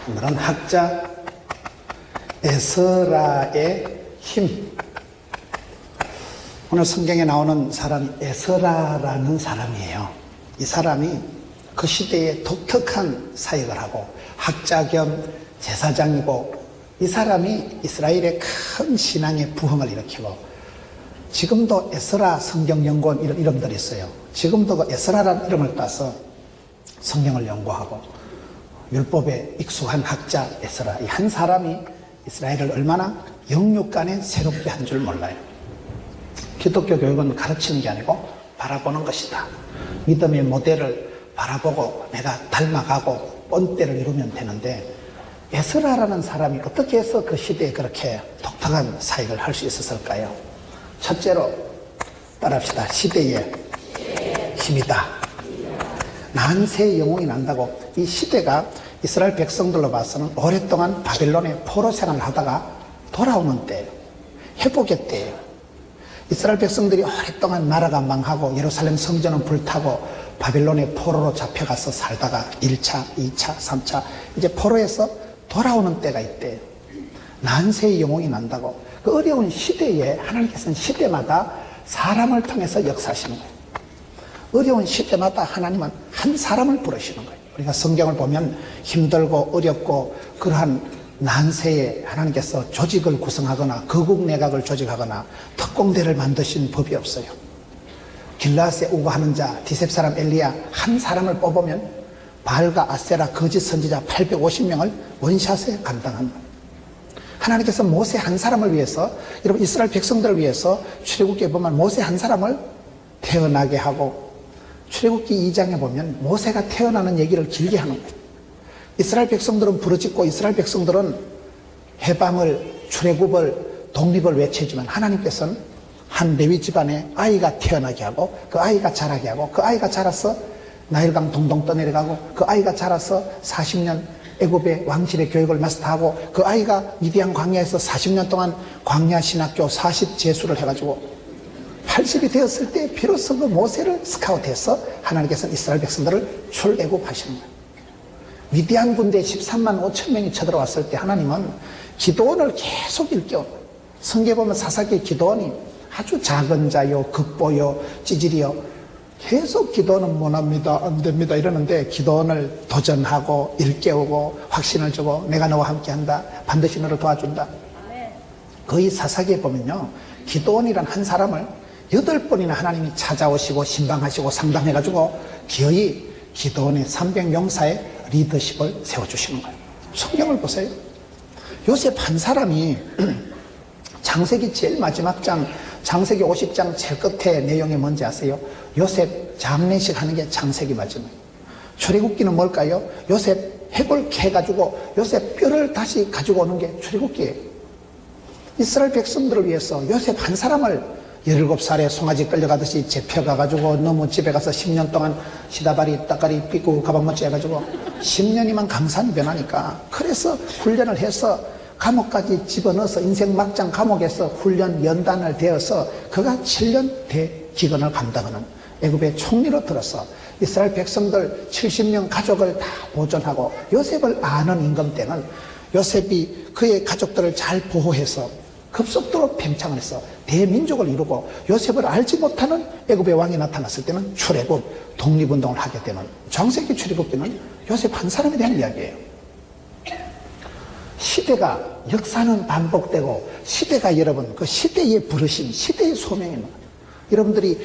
오늘은 학자 에스라의 힘. 오늘 성경에 나오는 사람이 에스라라는 사람이에요. 이 사람이 그 시대에 독특한 사역을 하고 학자 겸 제사장이고, 이 사람이 이스라엘의 큰 신앙의 부흥을 일으키고, 지금도 에스라 성경연구원 이런 이름들이 있어요. 지금도 그 에스라라는 이름을 따서 성경을 연구하고 율법에 익숙한 학자 에스라, 이 한 사람이 이스라엘을 얼마나 영육간에 새롭게 한 줄 몰라요. 기독교 교육은 가르치는 게 아니고 바라보는 것이다. 믿음의 모델을 바라보고 내가 닮아가고 본때를 이루면 되는데, 에스라라는 사람이 어떻게 해서 그 시대에 그렇게 독특한 사역을 할 수 있었을까요? 첫째로 따라합시다. 시대의 힘이다. 난세의 영웅이 난다고. 이 시대가 이스라엘 백성들로 봐서는 오랫동안 바벨론의 포로 생활을 하다가 돌아오는 때예요. 회복의 때예요. 이스라엘 백성들이 오랫동안 나라가 망하고 예루살렘 성전은 불타고 바벨론의 포로로 잡혀가서 살다가 1차, 2차, 3차 이제 포로에서 돌아오는 때가 있대요. 난세의 영웅이 난다고. 그 어려운 시대에 하나님께서는 시대마다 사람을 통해서 역사하시는 거예요. 어려운 시대마다 하나님은 한 사람을 부르시는 거예요. 우리가 성경을 보면 힘들고 어렵고 그러한 난세에 하나님께서 조직을 구성하거나 거국 내각을 조직하거나 특공대를 만드신 법이 없어요. 길라앗에 우거하는 자 디셉 사람 엘리야 한 사람을 뽑으면 바알과 아세라 거짓 선지자 850명을 원샷에 감당합니다. 하나님께서 모세 한 사람을 위해서, 여러분 이스라엘 백성들을 위해서 출애굽기에 보면 모세 한 사람을 태어나게 하고, 출애굽기 2장에 보면 모세가 태어나는 얘기를 길게 하는 거예요. 이스라엘 백성들은 부르짖고 이스라엘 백성들은 해방을, 출애굽을, 독립을 외치지만 하나님께서는 한 레위 집안에 아이가 태어나게 하고 그 아이가 자라게 하고 그 아이가 자라서 나일강 동동 떠내려가고 그 아이가 자라서 40년 애굽의 왕실의 교육을 마스터하고 그 아이가 미디안 광야에서 40년 동안 광야 신학교 40제수를 해가지고 80이 되었을 때 비로소 그 모세를 스카우트해서 하나님께서는 이스라엘 백성들을 출애굽하시는 거예요. 미디안 군대 13만 5천 명이 쳐들어왔을 때 하나님은 기드온을 계속 일깨운 거예요. 성경에 보면 사사기 기드온이 아주 작은 자요, 급보요, 찌질이요, 계속 기도는 못합니다, 안 됩니다 이러는데 기도원을 도전하고 일깨우고 확신을 주고 내가 너와 함께한다, 반드시 너를 도와준다. 거의 사사기에 보면요, 기도원이란 한 사람을 8번이나 하나님이 찾아오시고 신방하시고 상담해가지고 기어이 기도원의 300용사의 리더십을 세워주시는 거예요. 성경을 보세요. 요셉 한 사람이 창세기 제일 마지막 장, 창세기 50장 제일 끝에 내용이 뭔지 아세요? 요셉 장례식 하는 게 창세기 마지막. 출애굽기는 뭘까요? 요셉 해골 캐가지고 요셉 뼈를 다시 가지고 오는 게 출애굽기예요. 이스라엘 백성들을 위해서 요셉 한 사람을 17살에 송아지 끌려가듯이 잡혀가가지고 너무 집에 가서 10년 동안 시다바리 따까리 삐고 가방못지 해가지고 10년이면 강산이 변하니까, 그래서 훈련을 해서 감옥까지 집어넣어서 인생 막장 감옥에서 훈련 연단을 되어서 그가 7년 대기근을 감당하는 애굽의 총리로 들어서 이스라엘 백성들 70명 가족을 다 보존하고, 요셉을 아는 임금 때는 요셉이 그의 가족들을 잘 보호해서 급속도로 팽창을 해서 대민족을 이루고, 요셉을 알지 못하는 애굽의 왕이 나타났을 때는 출애굽, 독립운동을 하게 되는 창세기 출애굽기는 요셉 한 사람에 대한 이야기예요. 시대가, 역사는 반복되고 시대가, 여러분 그 시대의 부르심, 시대의 소명입니다. 여러분들이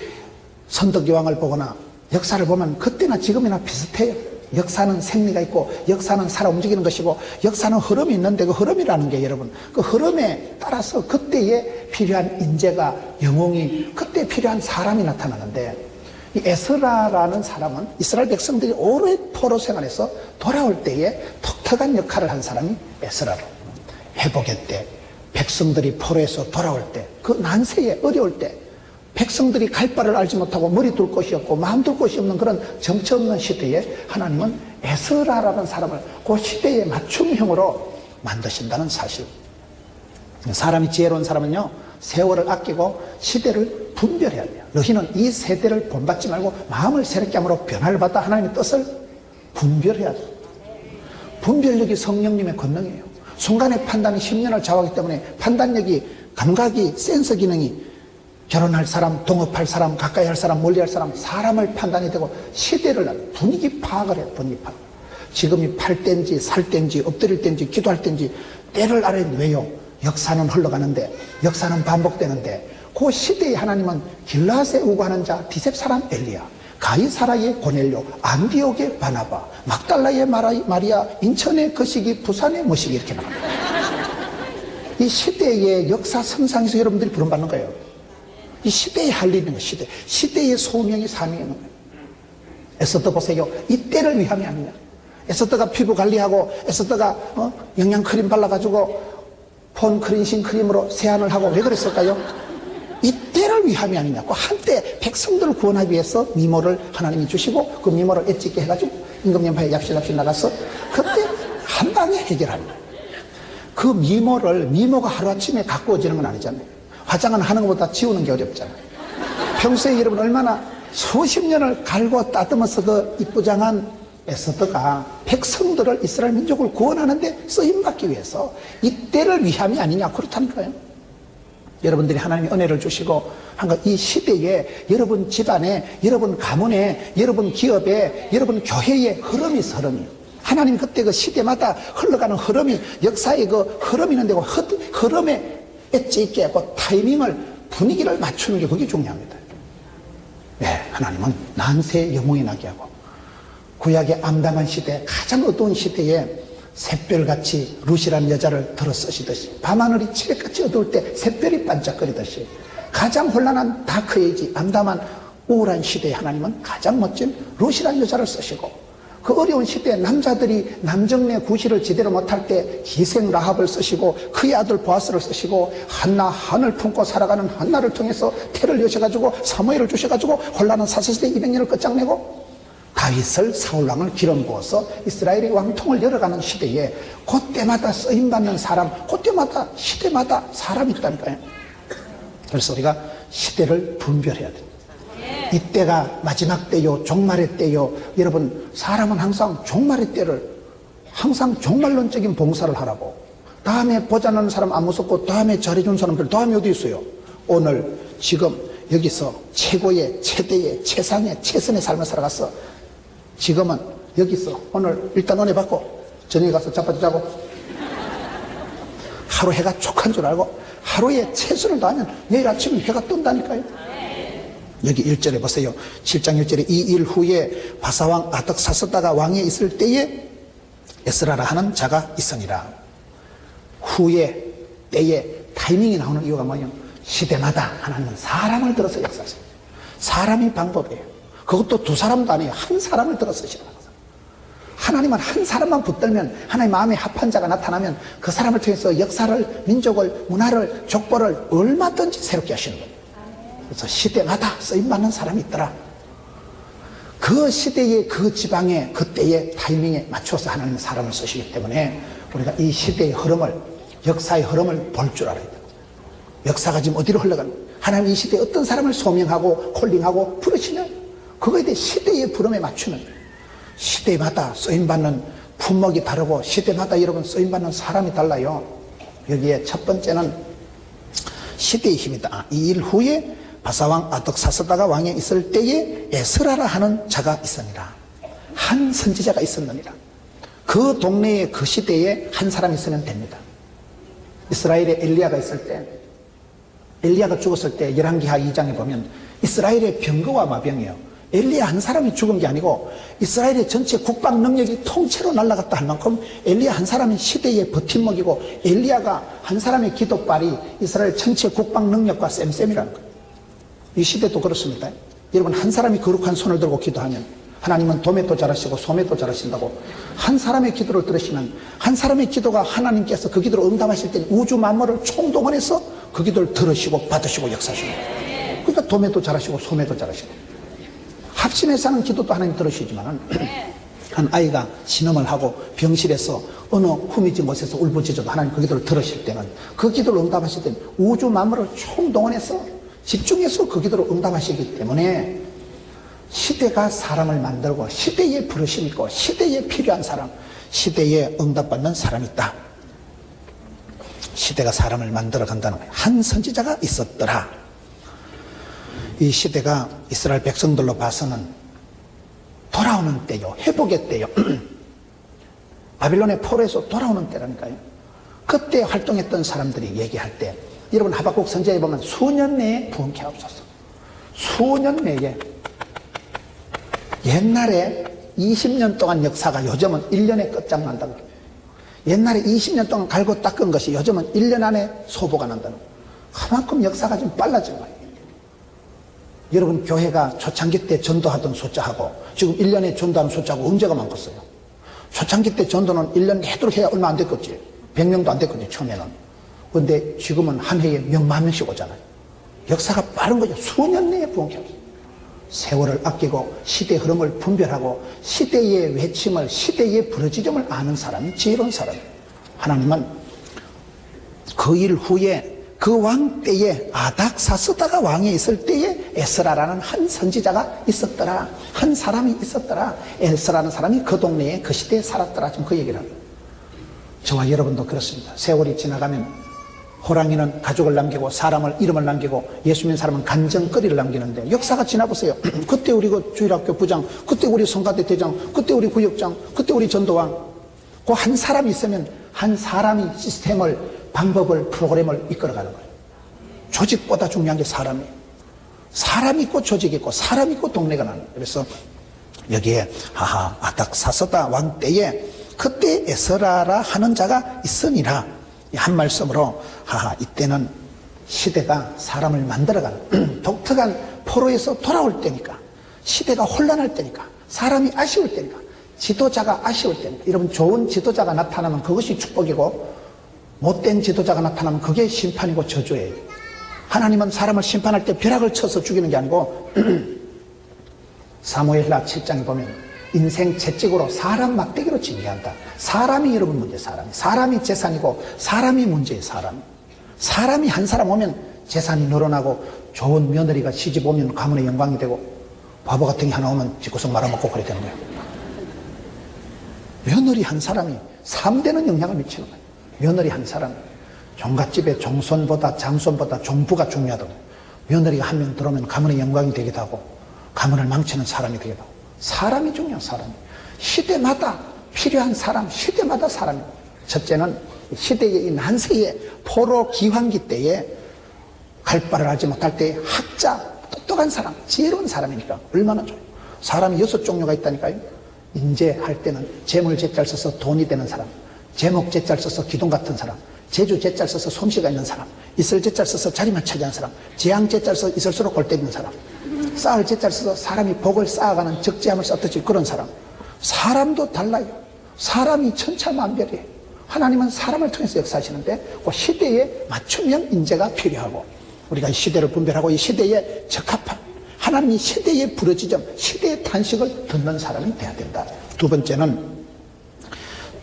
선덕여왕을 보거나 역사를 보면 그때나 지금이나 비슷해요. 역사는 생리가 있고 역사는 살아 움직이는 것이고 역사는 흐름이 있는데 그 흐름이라는 게, 여러분 그 흐름에 따라서 그때에 필요한 인재가, 영웅이, 그때 필요한 사람이 나타나는데, 이 에스라라는 사람은 이스라엘 백성들이 오래 포로 생활에서 돌아올 때에 독특한 역할을 한 사람이 에스라로, 회복의 때, 백성들이 포로에서 돌아올 때, 그 난세에 어려울 때, 백성들이 갈 바를 알지 못하고 머리 둘 곳이 없고 마음 둘 곳이 없는 그런 정처 없는 시대에 하나님은 에스라라는 사람을 그 시대에 맞춤형으로 만드신다는 사실. 사람이 지혜로운 사람은요, 세월을 아끼고 시대를 분별해야 돼요. 너희는 이 세대를 본받지 말고 마음을 새롭게 함으로 변화를 받아 하나님의 뜻을 분별해야 돼요. 분별력이 성령님의 권능이에요. 순간의 판단이 10년을 좌우하기 때문에 판단력이, 감각이, 센서 기능이 결혼할 사람, 동업할 사람, 가까이 할 사람, 멀리 할 사람, 사람을 판단이 되고 시대를 분위기 파악을 해요. 분위기 파악. 지금이 팔 때인지 살 때인지 엎드릴 때인지 기도할 때인지 때를 알아야 왜요? 역사는 흘러가는데, 역사는 반복되는데, 그 시대에 하나님은 길라앗에 우고하는 자 디셉 사람 엘리야, 가이사라의 고넬료, 안디옥의 바나바, 막달라의 마리아, 인천의 거시기, 부산의 모시기 이렇게 나갑니다. 이 시대의 역사 성상에서 여러분들이 부름받는 거예요. 이 시대에 할 일이 있는 거예요. 시대의 소명이 사명이 있는 거예요. 에스더 보세요. 이 때를 위함이 아니냐. 에스더가 피부 관리하고 에스더가 영양크림 발라가지고 폰 크린신 크림으로 세안을 하고 왜 그랬을까요? 이 때를 위함이 아니냐고. 한때 백성들을 구원하기 위해서 미모를 하나님이 주시고 그 미모를 엣지게 해가지고 임금연파에 얍실얍실 나가서 그때 한 방에 해결하는 거예요. 그 미모가 하루아침에 가꾸어지는 건 아니잖아요. 화장은 하는 것보다 지우는 게 어렵잖아요. 평소에 여러분 얼마나 수십 년을 갈고 따듬어서 그 이쁘장한 에스더가 백성들을, 이스라엘 민족을 구원하는데 쓰임받기 위해서 이 때를 위함이 아니냐, 그렇다니까요. 여러분들이 하나님의 은혜를 주시고 이 시대에 여러분 집안에, 여러분 가문에, 여러분 기업에, 여러분 교회에 흐름이 하나님 그때 그 시대마다 흘러가는 흐름이, 역사의 그 흐름이 있는데 그 흐름에 엣지 있게 하고 타이밍을, 분위기를 맞추는 게 그게 중요합니다. 네, 하나님은 난세 영웅이 나게 하고 구약의 암담한 시대, 가장 어두운 시대에 샛별같이 룻이라는 여자를 들어 쓰시듯이, 밤하늘이 칠흑같이 어두울 때 샛별이 반짝거리듯이 가장 혼란한 다크에이지, 암담한 우울한 시대에 하나님은 가장 멋진 룻이라는 여자를 쓰시고, 그 어려운 시대에 남자들이 남정네 구실을 제대로 못할 때 희생 라합을 쓰시고, 그의 아들 보아스를 쓰시고, 한나 한을 품고 살아가는 한나를 통해서 태를 여셔가지고 사무엘을 주셔가지고 혼란한 사사시대 200년을 끝장내고, 다윗을 사울왕을 기름 부어서 이스라엘의 왕통을 열어가는 시대에 그때마다 쓰임받는 사람, 그때마다 시대마다 사람이 있다니까요. 그래서 우리가 시대를 분별해야 됩니다. 이때가 마지막 때요, 종말의 때요. 여러분, 사람은 항상 종말의 때를, 항상 종말론적인 봉사를 하라고. 다음에 보자는 사람 안 무섭고 다음에 잘해준 사람들 다음에 어디 있어요? 오늘 지금 여기서 최고의, 최대의, 최상의, 최선의 삶을 살아갔어. 지금은 여기서 오늘 일단 은혜 받고 저녁에 가서 자빠져 자고, 하루 해가 촉한 줄 알고 하루에 최선을 다하면 내일 아침에 해가 뜬다니까요. 여기 1절에 보세요. 7장 1절에 이 일 후에 바사왕 아덕사스다가 왕에 있을 때에 에스라라 하는 자가 있으니라. 후에, 때에, 타이밍이 나오는 이유가 뭐예요? 시대마다 하나님은 사람을 들어서 역사하세요. 사람이 방법이에요. 그것도 두 사람도 아니에요. 한 사람을 들어 쓰시라는 거죠. 하나님은 한 사람만 붙들면, 하나님 마음에 합한 자가 나타나면 그 사람을 통해서 역사를, 민족을, 문화를, 족보를 얼마든지 새롭게 하시는 거예요. 그래서 시대마다 쓰임받는 사람이 있더라. 그 시대에, 그 지방에, 그때의 타이밍에 맞춰서 하나님은 사람을 쓰시기 때문에 우리가 이 시대의 흐름을, 역사의 흐름을 볼 줄 알아야 돼요. 역사가 지금 어디로 흘러가는 거예요? 하나님 이 시대에 어떤 사람을 소명하고 콜링하고 부르시면 그거에 대해 시대의 부름에 맞추는, 시대마다 쓰임받는 품목이 다르고 시대마다 여러분 쓰임받는 사람이 달라요. 여기에 첫 번째는 시대의 힘이다. 이 일 후에 바사왕 아덕사스다가 왕에 있을 때에 에스라라 하는 자가 있으니라. 한 선지자가 있었느니라. 그 동네에, 그 시대에 한 사람이 있으면 됩니다. 이스라엘에 엘리야가 있을 때, 엘리야가 죽었을 때 열왕기하 2장에 보면 이스라엘의 병거와 마병이에요. 엘리야 한 사람이 죽은 게 아니고 이스라엘의 전체 국방 능력이 통째로 날아갔다 할 만큼 엘리야 한 사람이 시대의 버팀목이고, 엘리야가 한 사람의 기도발이 이스라엘 전체 국방 능력과 쌤쌤이라는 거예요. 이 시대도 그렇습니다. 여러분, 한 사람이 거룩한 손을 들고 기도하면 하나님은 도매도 잘하시고 소매도 잘하신다고. 한 사람의 기도를 들으시면, 한 사람의 기도가 하나님께서 그 기도를 응답하실 때 우주 만물을 총동원해서 그 기도를 들으시고 받으시고 역사하시는 거예요. 그러니까 도매도 잘하시고 소매도 잘하시고. 합심해서 하는 기도도 하나님 들으시지만, 한 아이가 신음을 하고 병실에서 어느 후미진 곳에서 울부짖어도 하나님 그 기도를 들으실 때는, 그 기도를 응답하실 때는 우주 만물을 총동원해서 집중해서 그 기도로 응답하시기 때문에 시대가 사람을 만들고 시대에 부르심 있고 시대에 필요한 사람, 시대에 응답받는 사람이 있다. 시대가 사람을 만들어 간다는 거예요. 한 선지자가 있었더라. 이 시대가 이스라엘 백성들로 봐서는 돌아오는 때요, 회복의 때요. 바빌론의 포로에서 돌아오는 때라니까요. 그때 활동했던 사람들이 얘기할 때, 여러분 하박국 선지자에 보면 수년 내에 부흥케 하옵소서. 수년 내에. 옛날에 20년 동안 역사가 요즘은 1년에 끝장난다고 그래요. 옛날에 20년 동안 갈고 닦은 것이 요즘은 1년 안에 소보가 난다는 거예요. 그만큼 역사가 좀 빨라진 거예요. 여러분 교회가 초창기 때 전도하던 숫자하고 지금 1년에 전도하는 숫자하고 언제가 많겠어요? 초창기 때 전도는 1년 내도록 해야 얼마 안 됐겠지. 100명도 안 됐거든요, 처음에는. 근데 지금은 한 해에 몇만 명씩 오잖아요. 역사가 빠른 거죠. 수년 내에 부흥케 하옵소서. 세월을 아끼고 시대 흐름을 분별하고 시대의 외침을, 시대의 부르짖음을 아는 사람이 지혜로운 사람이에요. 하나님은 그 일 후에 그 왕 때에 아닥사스다가 왕에 있을 때에 에스라라는 한 선지자가 있었더라. 한 사람이 있었더라. 에스라는 사람이 그 동네에 그 시대에 살았더라. 지금 그 얘기를 합니다. 저와 여러분도 그렇습니다. 세월이 지나가면 호랑이는 가족을 남기고 사람을 이름을 남기고 예수 믿는 사람은 간정거리를 남기는데 역사가 지나보세요. 그때 우리 그 주일학교 부장, 그때 우리 성가대 대장, 그때 우리 구역장, 그때 우리 전도왕. 그 한 사람이 있으면 한 사람이 시스템을, 방법을, 프로그램을 이끌어가는 거예요. 조직보다 중요한 게 사람이에요. 사람 있고 조직 있고 사람 있고 동네가 나는 거예요. 그래서 여기에 아닥사스다 왕 때에 그때 에스라라 하는 자가 있으니라. 한 말씀으로 이때는 시대가 사람을 만들어가는 독특한 포로에서 돌아올 때니까, 시대가 혼란할 때니까, 사람이 아쉬울 때니까, 지도자가 아쉬울 때니까. 여러분 좋은 지도자가 나타나면 그것이 축복이고 못된 지도자가 나타나면 그게 심판이고 저주예요. 하나님은 사람을 심판할 때 벼락을 쳐서 죽이는 게 아니고 사무엘하 7장에 보면 인생 채찍으로 사람 막대기로 징계한다. 사람이 여러분 문제, 사람이 재산이고 사람이 문제예요. 사람이 한 사람 오면 재산이 늘어나고 좋은 며느리가 시집 오면 가문의 영광이 되고 바보 같은 게 하나 오면 집구석 말아먹고 그래 되는 거예요. 며느리 한 사람이 3대는 영향을 미치는 거예요. 며느리 한 사람. 종갓집에 종손보다 장손보다 종부가 중요하다고. 며느리가 한 명 들어오면 가문의 영광이 되기도 하고 가문을 망치는 사람이 되기도 하고. 사람이 중요한 사람이. 시대마다 필요한 사람, 시대마다 사람이. 첫째는 시대의 이 난세의 포로 기환기 때에 갈 바를 알지 못할 때 학자, 똑똑한 사람, 지혜로운 사람이니까 얼마나 좋아요. 사람이 6종류가 있다니까요. 인재할 때는 재물 제자를 써서 돈이 되는 사람, 제목 제자를 써서 기둥 같은 사람, 제주 제자를 써서 솜씨가 있는 사람, 있을 제자를 써서 자리만 차지하는 사람, 재앙 제자를 써서 있을수록 골 때리는 사람, 쌓을 제자를 써서 사람이 복을 쌓아가는 적재함을 썼듯이 그런 사람. 사람도 달라요. 사람이 천차만별이에요. 하나님은 사람을 통해서 역사하시는데 그 시대에 맞춤형 인재가 필요하고 우리가 이 시대를 분별하고 이 시대에 적합한 하나님이 시대의 부르짖음, 시대의 탄식을 듣는 사람이 돼야 된다. 두 번째는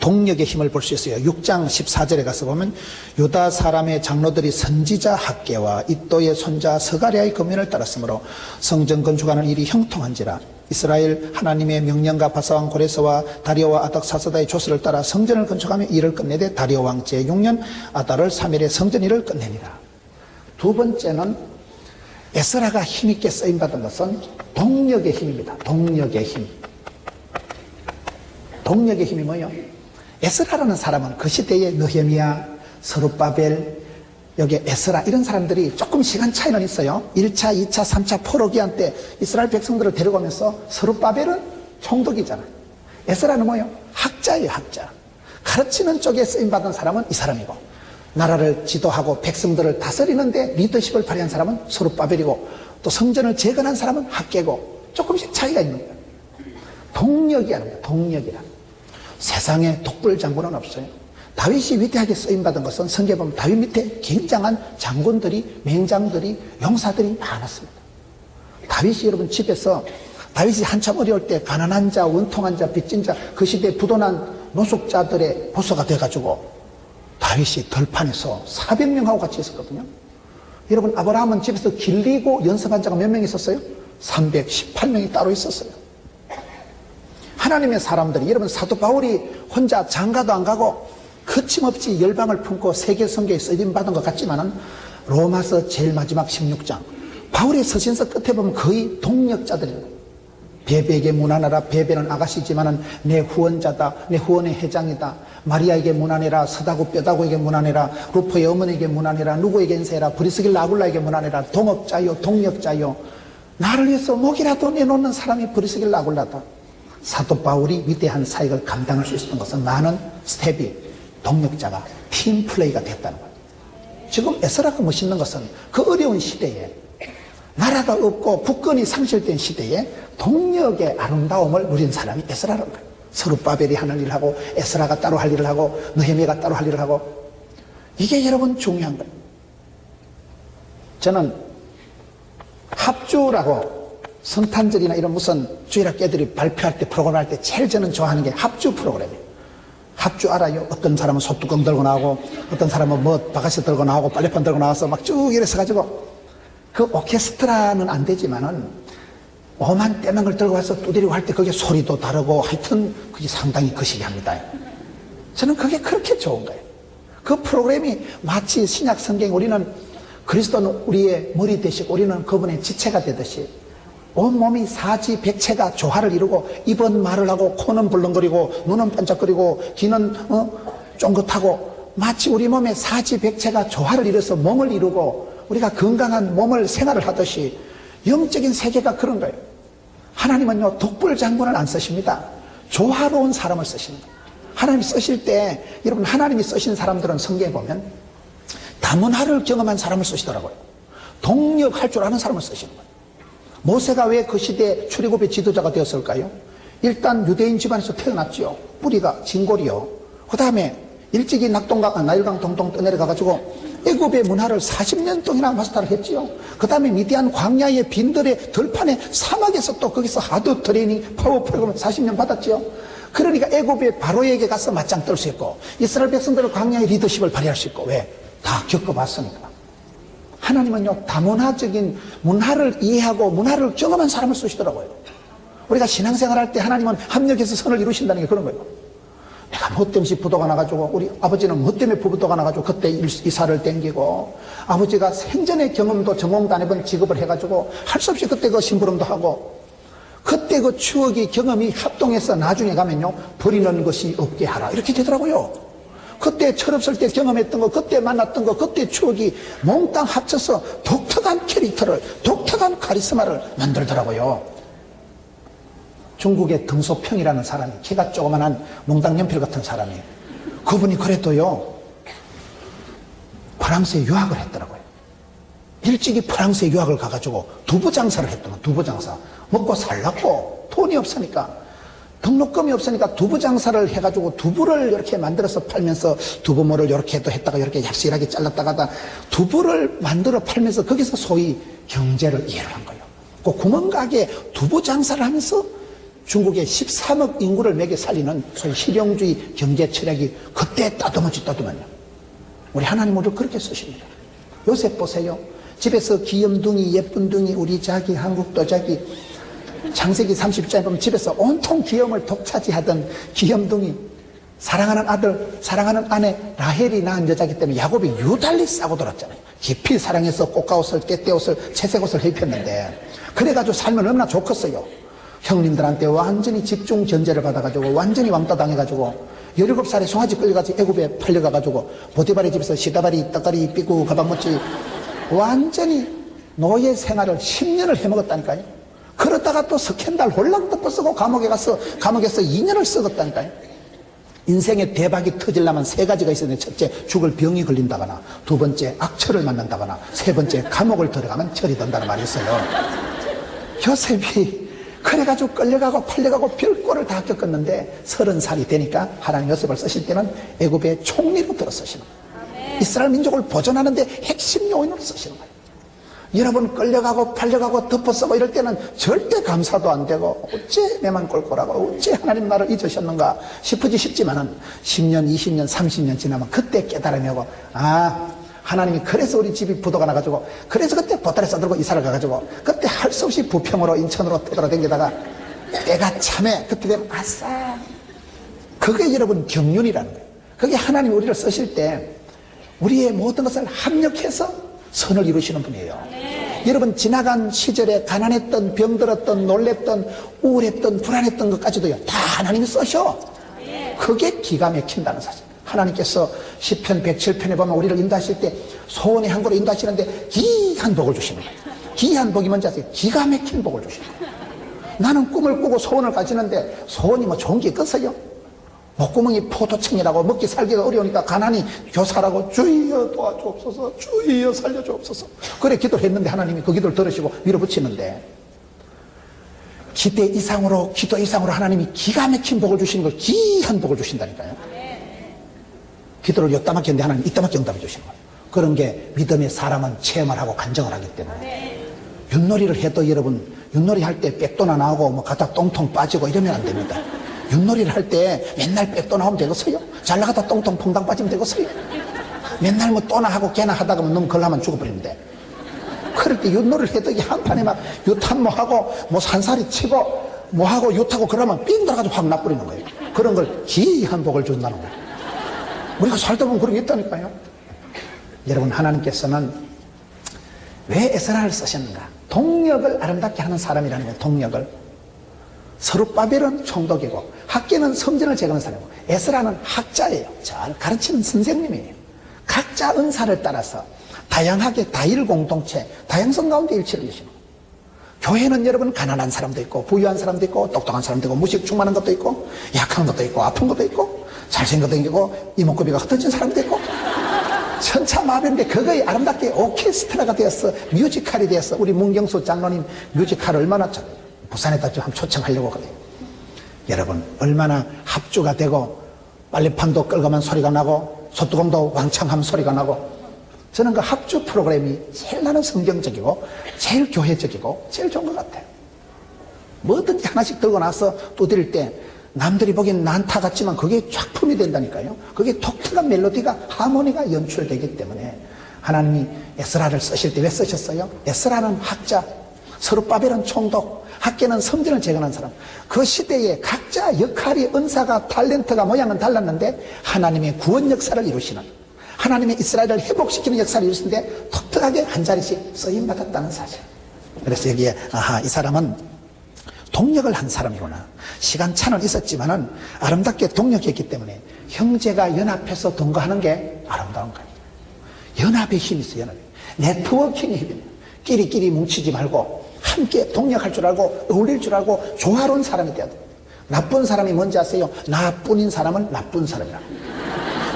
동력의 힘을 볼 수 있어요. 6장 14절에 가서 보면 유다 사람의 장로들이 선지자 학계와 이또의 손자 스가랴의 검면을 따랐으므로 성전 건축하는 일이 형통한지라. 이스라엘 하나님의 명령과 바사왕 고레스와 다리오와 아닥사스다의 조서를 따라 성전을 건축하며 일을 끝내되 다리오 왕 제6년 아달월 3일에 성전 일을 끝내니라. 두 번째는 에스라가 힘있게 쓰임받은 것은 동력의 힘입니다. 동력의 힘. 동력의 힘이 뭐예요? 에스라라는 사람은 그 시대에 느헤미야, 스룹바벨, 여기 에스라 이런 사람들이 조금 시간 차이는 있어요. 1차, 2차, 3차 포로기한 때 이스라엘 백성들을 데려가면서 스룹바벨은 총독이잖아요. 에스라는 뭐예요? 학자예요, 학자. 가르치는 쪽에 쓰임받은 사람은 이 사람이고 나라를 지도하고 백성들을 다스리는데 리더십을 발휘한 사람은 스룹바벨이고 또 성전을 재건한 사람은 학계고 조금씩 차이가 있는 거예요. 동력이라는 거예요. 동력이라는. 세상에 독불 장군은 없어요. 다윗이 위대하게 쓰임받은 것은 성경에 보면 다윗 밑에 굉장한 장군들이, 맹장들이, 용사들이 많았습니다. 다윗이 여러분 집에서 다윗이 한참 어려울 때 가난한 자, 원통한 자, 빚진 자, 그 시대에 부도난 노숙자들의 보수가 돼가지고 다윗이 들판에서 400명하고 같이 있었거든요. 여러분, 아브라함은 집에서 길리고 연습한 자가 몇 명 있었어요? 318명이 따로 있었어요. 하나님의 사람들이, 여러분, 사도 바울이 혼자 장가도 안 가고 거침없이 열방을 품고 세계 선교에 쓰임받은 것 같지만은 로마서 제일 마지막 16장 바울의 서신서 끝에 보면 거의 동력자들이에요. 베베에게 문안하라. 베베는 아가씨지만은 내 후원자다. 내 후원의 회장이다. 마리아에게 문안해라. 서다구 뼈다구에게 문안해라. 루포의 어머니에게 문안해라. 누구에게 인사해라. 브리스길라 아굴라에게 문안해라. 동업자요, 동력자요. 나를 위해서 목이라도 내놓는 사람이 브리스길라 아굴라다. 사도 바울이 위대한 사역을 감당할 수 있었던 것은 많은 스텝이, 동력자가 팀플레이가 됐다는 거예요. 지금 에스라가 멋있는 것은 그 어려운 시대에, 나라가 없고 국권이 상실된 시대에 동력의 아름다움을 누린 사람이 에스라라는 거예요. 서룹바벨이 하는 일을 하고 에스라가 따로 할 일을 하고 느헤미야가 따로 할 일을 하고, 이게 여러분 중요한 거예요. 저는 합주라고 성탄절이나 이런 무슨 주일학교들이 발표할 때, 프로그램 할 때 제일 저는 좋아하는 게 합주 프로그램이에요. 합주 알아요? 어떤 사람은 소뚜껑 들고 나오고, 어떤 사람은 뭐 바가지 들고 나오고, 빨래판 들고 나와서 막 쭉 이래서 가지고, 그 오케스트라는 안 되지만은 오만 떼만 걸 들고 와서 두드리고 할 때 그게 소리도 다르고, 하여튼 그게 상당히 거시기합니다. 저는 그게 그렇게 좋은 거예요. 그 프로그램이 마치 신약 성경에 우리는 그리스도는 우리의 머리 되시고 우리는 그분의 지체가 되듯이 온몸이 사지백체가 조화를 이루고, 입은 말을 하고, 코는 벌렁거리고, 눈은 반짝거리고, 귀는 쫑긋하고, 마치 우리 몸의 사지백체가 조화를 이뤄서 몸을 이루고 우리가 건강한 몸을 생활을 하듯이 영적인 세계가 그런 거예요. 하나님은요, 독불장군을 안 쓰십니다. 조화로운 사람을 쓰십니다. 하나님이 쓰실 때, 여러분, 하나님이 쓰신 사람들은 성경에 보면 다문화를 경험한 사람을 쓰시더라고요. 동력할 줄 아는 사람을 쓰시는 거예요. 모세가 왜 그 시대에 출애굽의 지도자가 되었을까요? 일단 유대인 집안에서 태어났죠. 뿌리가 진골이요. 그 다음에 일찍이 나일강 동동 떠내려가가지고 애굽의 문화를 40년 동안이나 마스터를 했지요. 그 다음에 미디안 광야의 빈들의 들판에 사막에서 또 거기서 하드 트레이닝 파워 프로그램을 40년 받았지요. 그러니까 애굽의 바로에게 가서 맞짱 뜰 수 있고, 이스라엘 백성들을 광야의 리더십을 발휘할 수 있고, 왜? 다 겪어봤으니까. 하나님은요, 다문화적인 문화를 이해하고 문화를 경험한 사람을 쓰시더라고요. 우리가 신앙생활 할 때 하나님은 합력해서 선을 이루신다는 게 그런 거예요. 내가 뭐 때문에 부도가 나가지고, 우리 아버지는 뭐 때문에 부도가 나가지고 그때 이사를 땡기고, 아버지가 생전의 경험도 전공도 안 해본 직업을 해가지고 할 수 없이 그때 그 심부름도 하고, 그때 그 추억이 경험이 합동해서 나중에 가면요, 버리는 것이 없게 하라, 이렇게 되더라고요. 그때 철없을 때 경험했던 거, 그때 만났던 거, 그때 추억이 몽땅 합쳐서 독특한 캐릭터를, 독특한 카리스마를 만들더라고요. 중국의 등소평이라는 사람이, 키가 조그만한 몽땅연필 같은 사람이에요. 그분이 그래도요, 프랑스에 유학을 했더라고요. 일찍이 프랑스에 유학을 가가지고 두부 장사를 했더만. 두부 장사 먹고 살라고, 돈이 없으니까, 등록금이 없으니까 두부 장사를 해가지고 두부를 이렇게 만들어서 팔면서, 두부모를 이렇게 또 했다가 이렇게 얍실하게 잘랐다가 두부를 만들어 팔면서 거기서 소위 경제를 이해를 한 거예요. 그 구멍가게 두부 장사를 하면서 중국의 13억 인구를 먹여 살리는 소위 실용주의 경제 철학이 그때 따듬었죠. 우리 하나님 우리를 그렇게 쓰십니다. 요셉 보세요. 집에서 귀염둥이, 예쁜둥이, 우리 자기, 한국도 자기, 창세기 30장에 보면 집에서 온통 귀염을 독차지하던 귀염둥이, 사랑하는 아들, 사랑하는 아내 라헬이 낳은 여자이기 때문에 야곱이 유달리 싸고 돌았잖아요. 깊이 사랑해서 꽃가옷을, 떼떼옷을, 채색옷을 입혔는데, 그래가지고 살면 얼마나 좋겠어요. 형님들한테 완전히 집중 견제를 받아가지고 완전히 왕따 당해가지고 17살에 송아지 끌려가지고 애굽에 팔려가가지고 보디발의 집에서 시다발이, 떡가리, 삐고, 가방모찌 완전히 노예 생활을 10년을 해먹었다니까요. 그러다가 또 스캔들 홀랑 덮어쓰고 감옥에서 2년을 썩었다니까요. 인생의 대박이 터지려면 3가지가 있었는데, 첫째, 죽을 병이 걸린다거나, 2번째, 악처를 만난다거나, 3번째, 감옥을 들어가면 철이 든다는 말이 있어요. 요셉이 그래가지고 끌려가고 팔려가고 별꼴을 다 겪었는데 30살이 되니까 하나님 요셉을 쓰실 때는 애굽의 총리로 들어 쓰시는 거예요. 이스라엘 민족을 보존하는데 핵심 요인으로 쓰시는 거예요. 여러분 끌려가고 팔려가고 덮어쓰고 이럴 때는 절대 감사도 안 되고, 어째 내만 꼴꼴하고 어째 하나님 나를 잊으셨는가 싶지만은 10년, 20년, 30년 지나면 그때 깨달음이 오고, 아, 하나님이 그래서 우리 집이 부도가 나가지고, 그래서 그때 보따리 싸들고 이사를 가가지고, 그때 할 수 없이 부평으로 인천으로 되돌아다니다가 때가 참에 그때 되면 아싸. 그게 여러분 경륜이라는 거예요. 그게 하나님이 우리를 쓰실 때 우리의 모든 것을 합력해서 선을 이루시는 분이에요. 여러분 지나간 시절에 가난했던, 병들었던, 놀랬던, 우울했던, 불안했던 것까지도요 다 하나님이 쓰셔. 그게 기가 막힌다는 사실. 하나님께서 시편 107편에 보면 우리를 인도하실 때 소원의 항구로 인도하시는데 귀한 복을 주시는 거예요. 귀한 복이 뭔지 아세요? 기가 막힌 복을 주시는 거예요. 나는 꿈을 꾸고 소원을 가지는데 소원이 뭐 좋은 게 있겠어요? 목구멍이 포도청이라고 먹기 살기가 어려우니까 가난이 교사라고 주여 도와주옵소서, 주여 살려주옵소서. 그래 기도를 했는데 하나님이 그 기도를 들으시고 밀어붙이는데, 기대 이상으로 기도 이상으로 하나님이 기가 막힌 복을 주시는 걸, 귀한 복을 주신다니까요. 기도를 요따맣게 했는데 하나님 이따맣게 응답해 주시는 거예요. 그런 게 믿음의 사람은 체험을 하고 간정을 하기 때문에. 윷놀이를 해도 여러분, 윷놀이 할 때 백도나 나오고 뭐 갖다 똥통 빠지고 이러면 안 됩니다. 윷놀이를 할 때 맨날 백도 나오면 되겠어요? 잘 나가다 똥통 퐁당 빠지면 되겠어요? 맨날 뭐 또나 하고 개나 하다가 너무 걸하면 죽어버리는데. 그럴 때 윷놀이를 해도 이게 한 판에 막 유탄 뭐 하고 뭐 산살이 치고 뭐 하고 유타고 그러면 삥 들어가지고 확 나버리는 거예요. 그런 걸 기이한 복을 준다는 거예요. 우리가 살다 보면 그런 게 있다니까요. 여러분 하나님께서는 왜 에스라를 쓰셨는가? 동력을 아름답게 하는 사람이라는 거예요. 동력을. 서룹바벨은 총독이고 학계는 성전을 재건하는 사람이고 에스라는 학자예요. 잘 가르치는 선생님이에요. 각자 은사를 따라서 다양하게 다일 공동체, 다양성 가운데 일치를 이루시는 거예요. 교회는 여러분 가난한 사람도 있고 부유한 사람도 있고 똑똑한 사람도 있고 무식 충만한 것도 있고 약한 것도 있고 아픈 것도 있고 잘생긴 것도 있고 이목구비가 흩어진 사람도 있고 천차만별인데 그거에 아름답게 오케스트라가 되었어. 뮤지컬이 되었어. 우리 문경수 장로님 뮤지컬 얼마나 부산에다 좀 한번 초청하려고 그래요. 여러분 얼마나 합주가 되고 빨래판도 끌고만 소리가 나고 소뚜껑도 왕창하면 소리가 나고. 저는 그 합주 프로그램이 제일 나는 성경적이고 제일 교회적이고 제일 좋은 것 같아요. 뭐든지 하나씩 들고 나서 두드릴 때 남들이 보기엔 난타 같지만 그게 작품이 된다니까요. 그게 독특한 멜로디가 하모니가 연출되기 때문에 하나님이 에스라를 쓰실 때 왜 쓰셨어요? 에스라는 학자, 서룹바벨은 총독, 학계는 성전을 재건한 사람. 그 시대에 각자 역할이 은사가 탤런트가 모양은 달랐는데 하나님의 구원 역사를 이루시는, 하나님의 이스라엘을 회복시키는 역사를 이루시는데 독특하게 한 자리씩 쓰임받았다는 사실. 그래서 여기에 아하 이 사람은 동력을 한 사람이구나. 시간차는 있었지만은 아름답게 동력했기 때문에 형제가 연합해서 동거하는 게 아름다운 거예요. 연합의 힘이 있어요. 연합이. 네트워킹의 힘이에요. 끼리끼리 뭉치지 말고 함께 동력할 줄 알고 어울릴 줄 알고 조화로운 사람이 돼야 돼요. 나쁜 사람이 뭔지 아세요? 나뿐인 사람은 나쁜 사람이라고.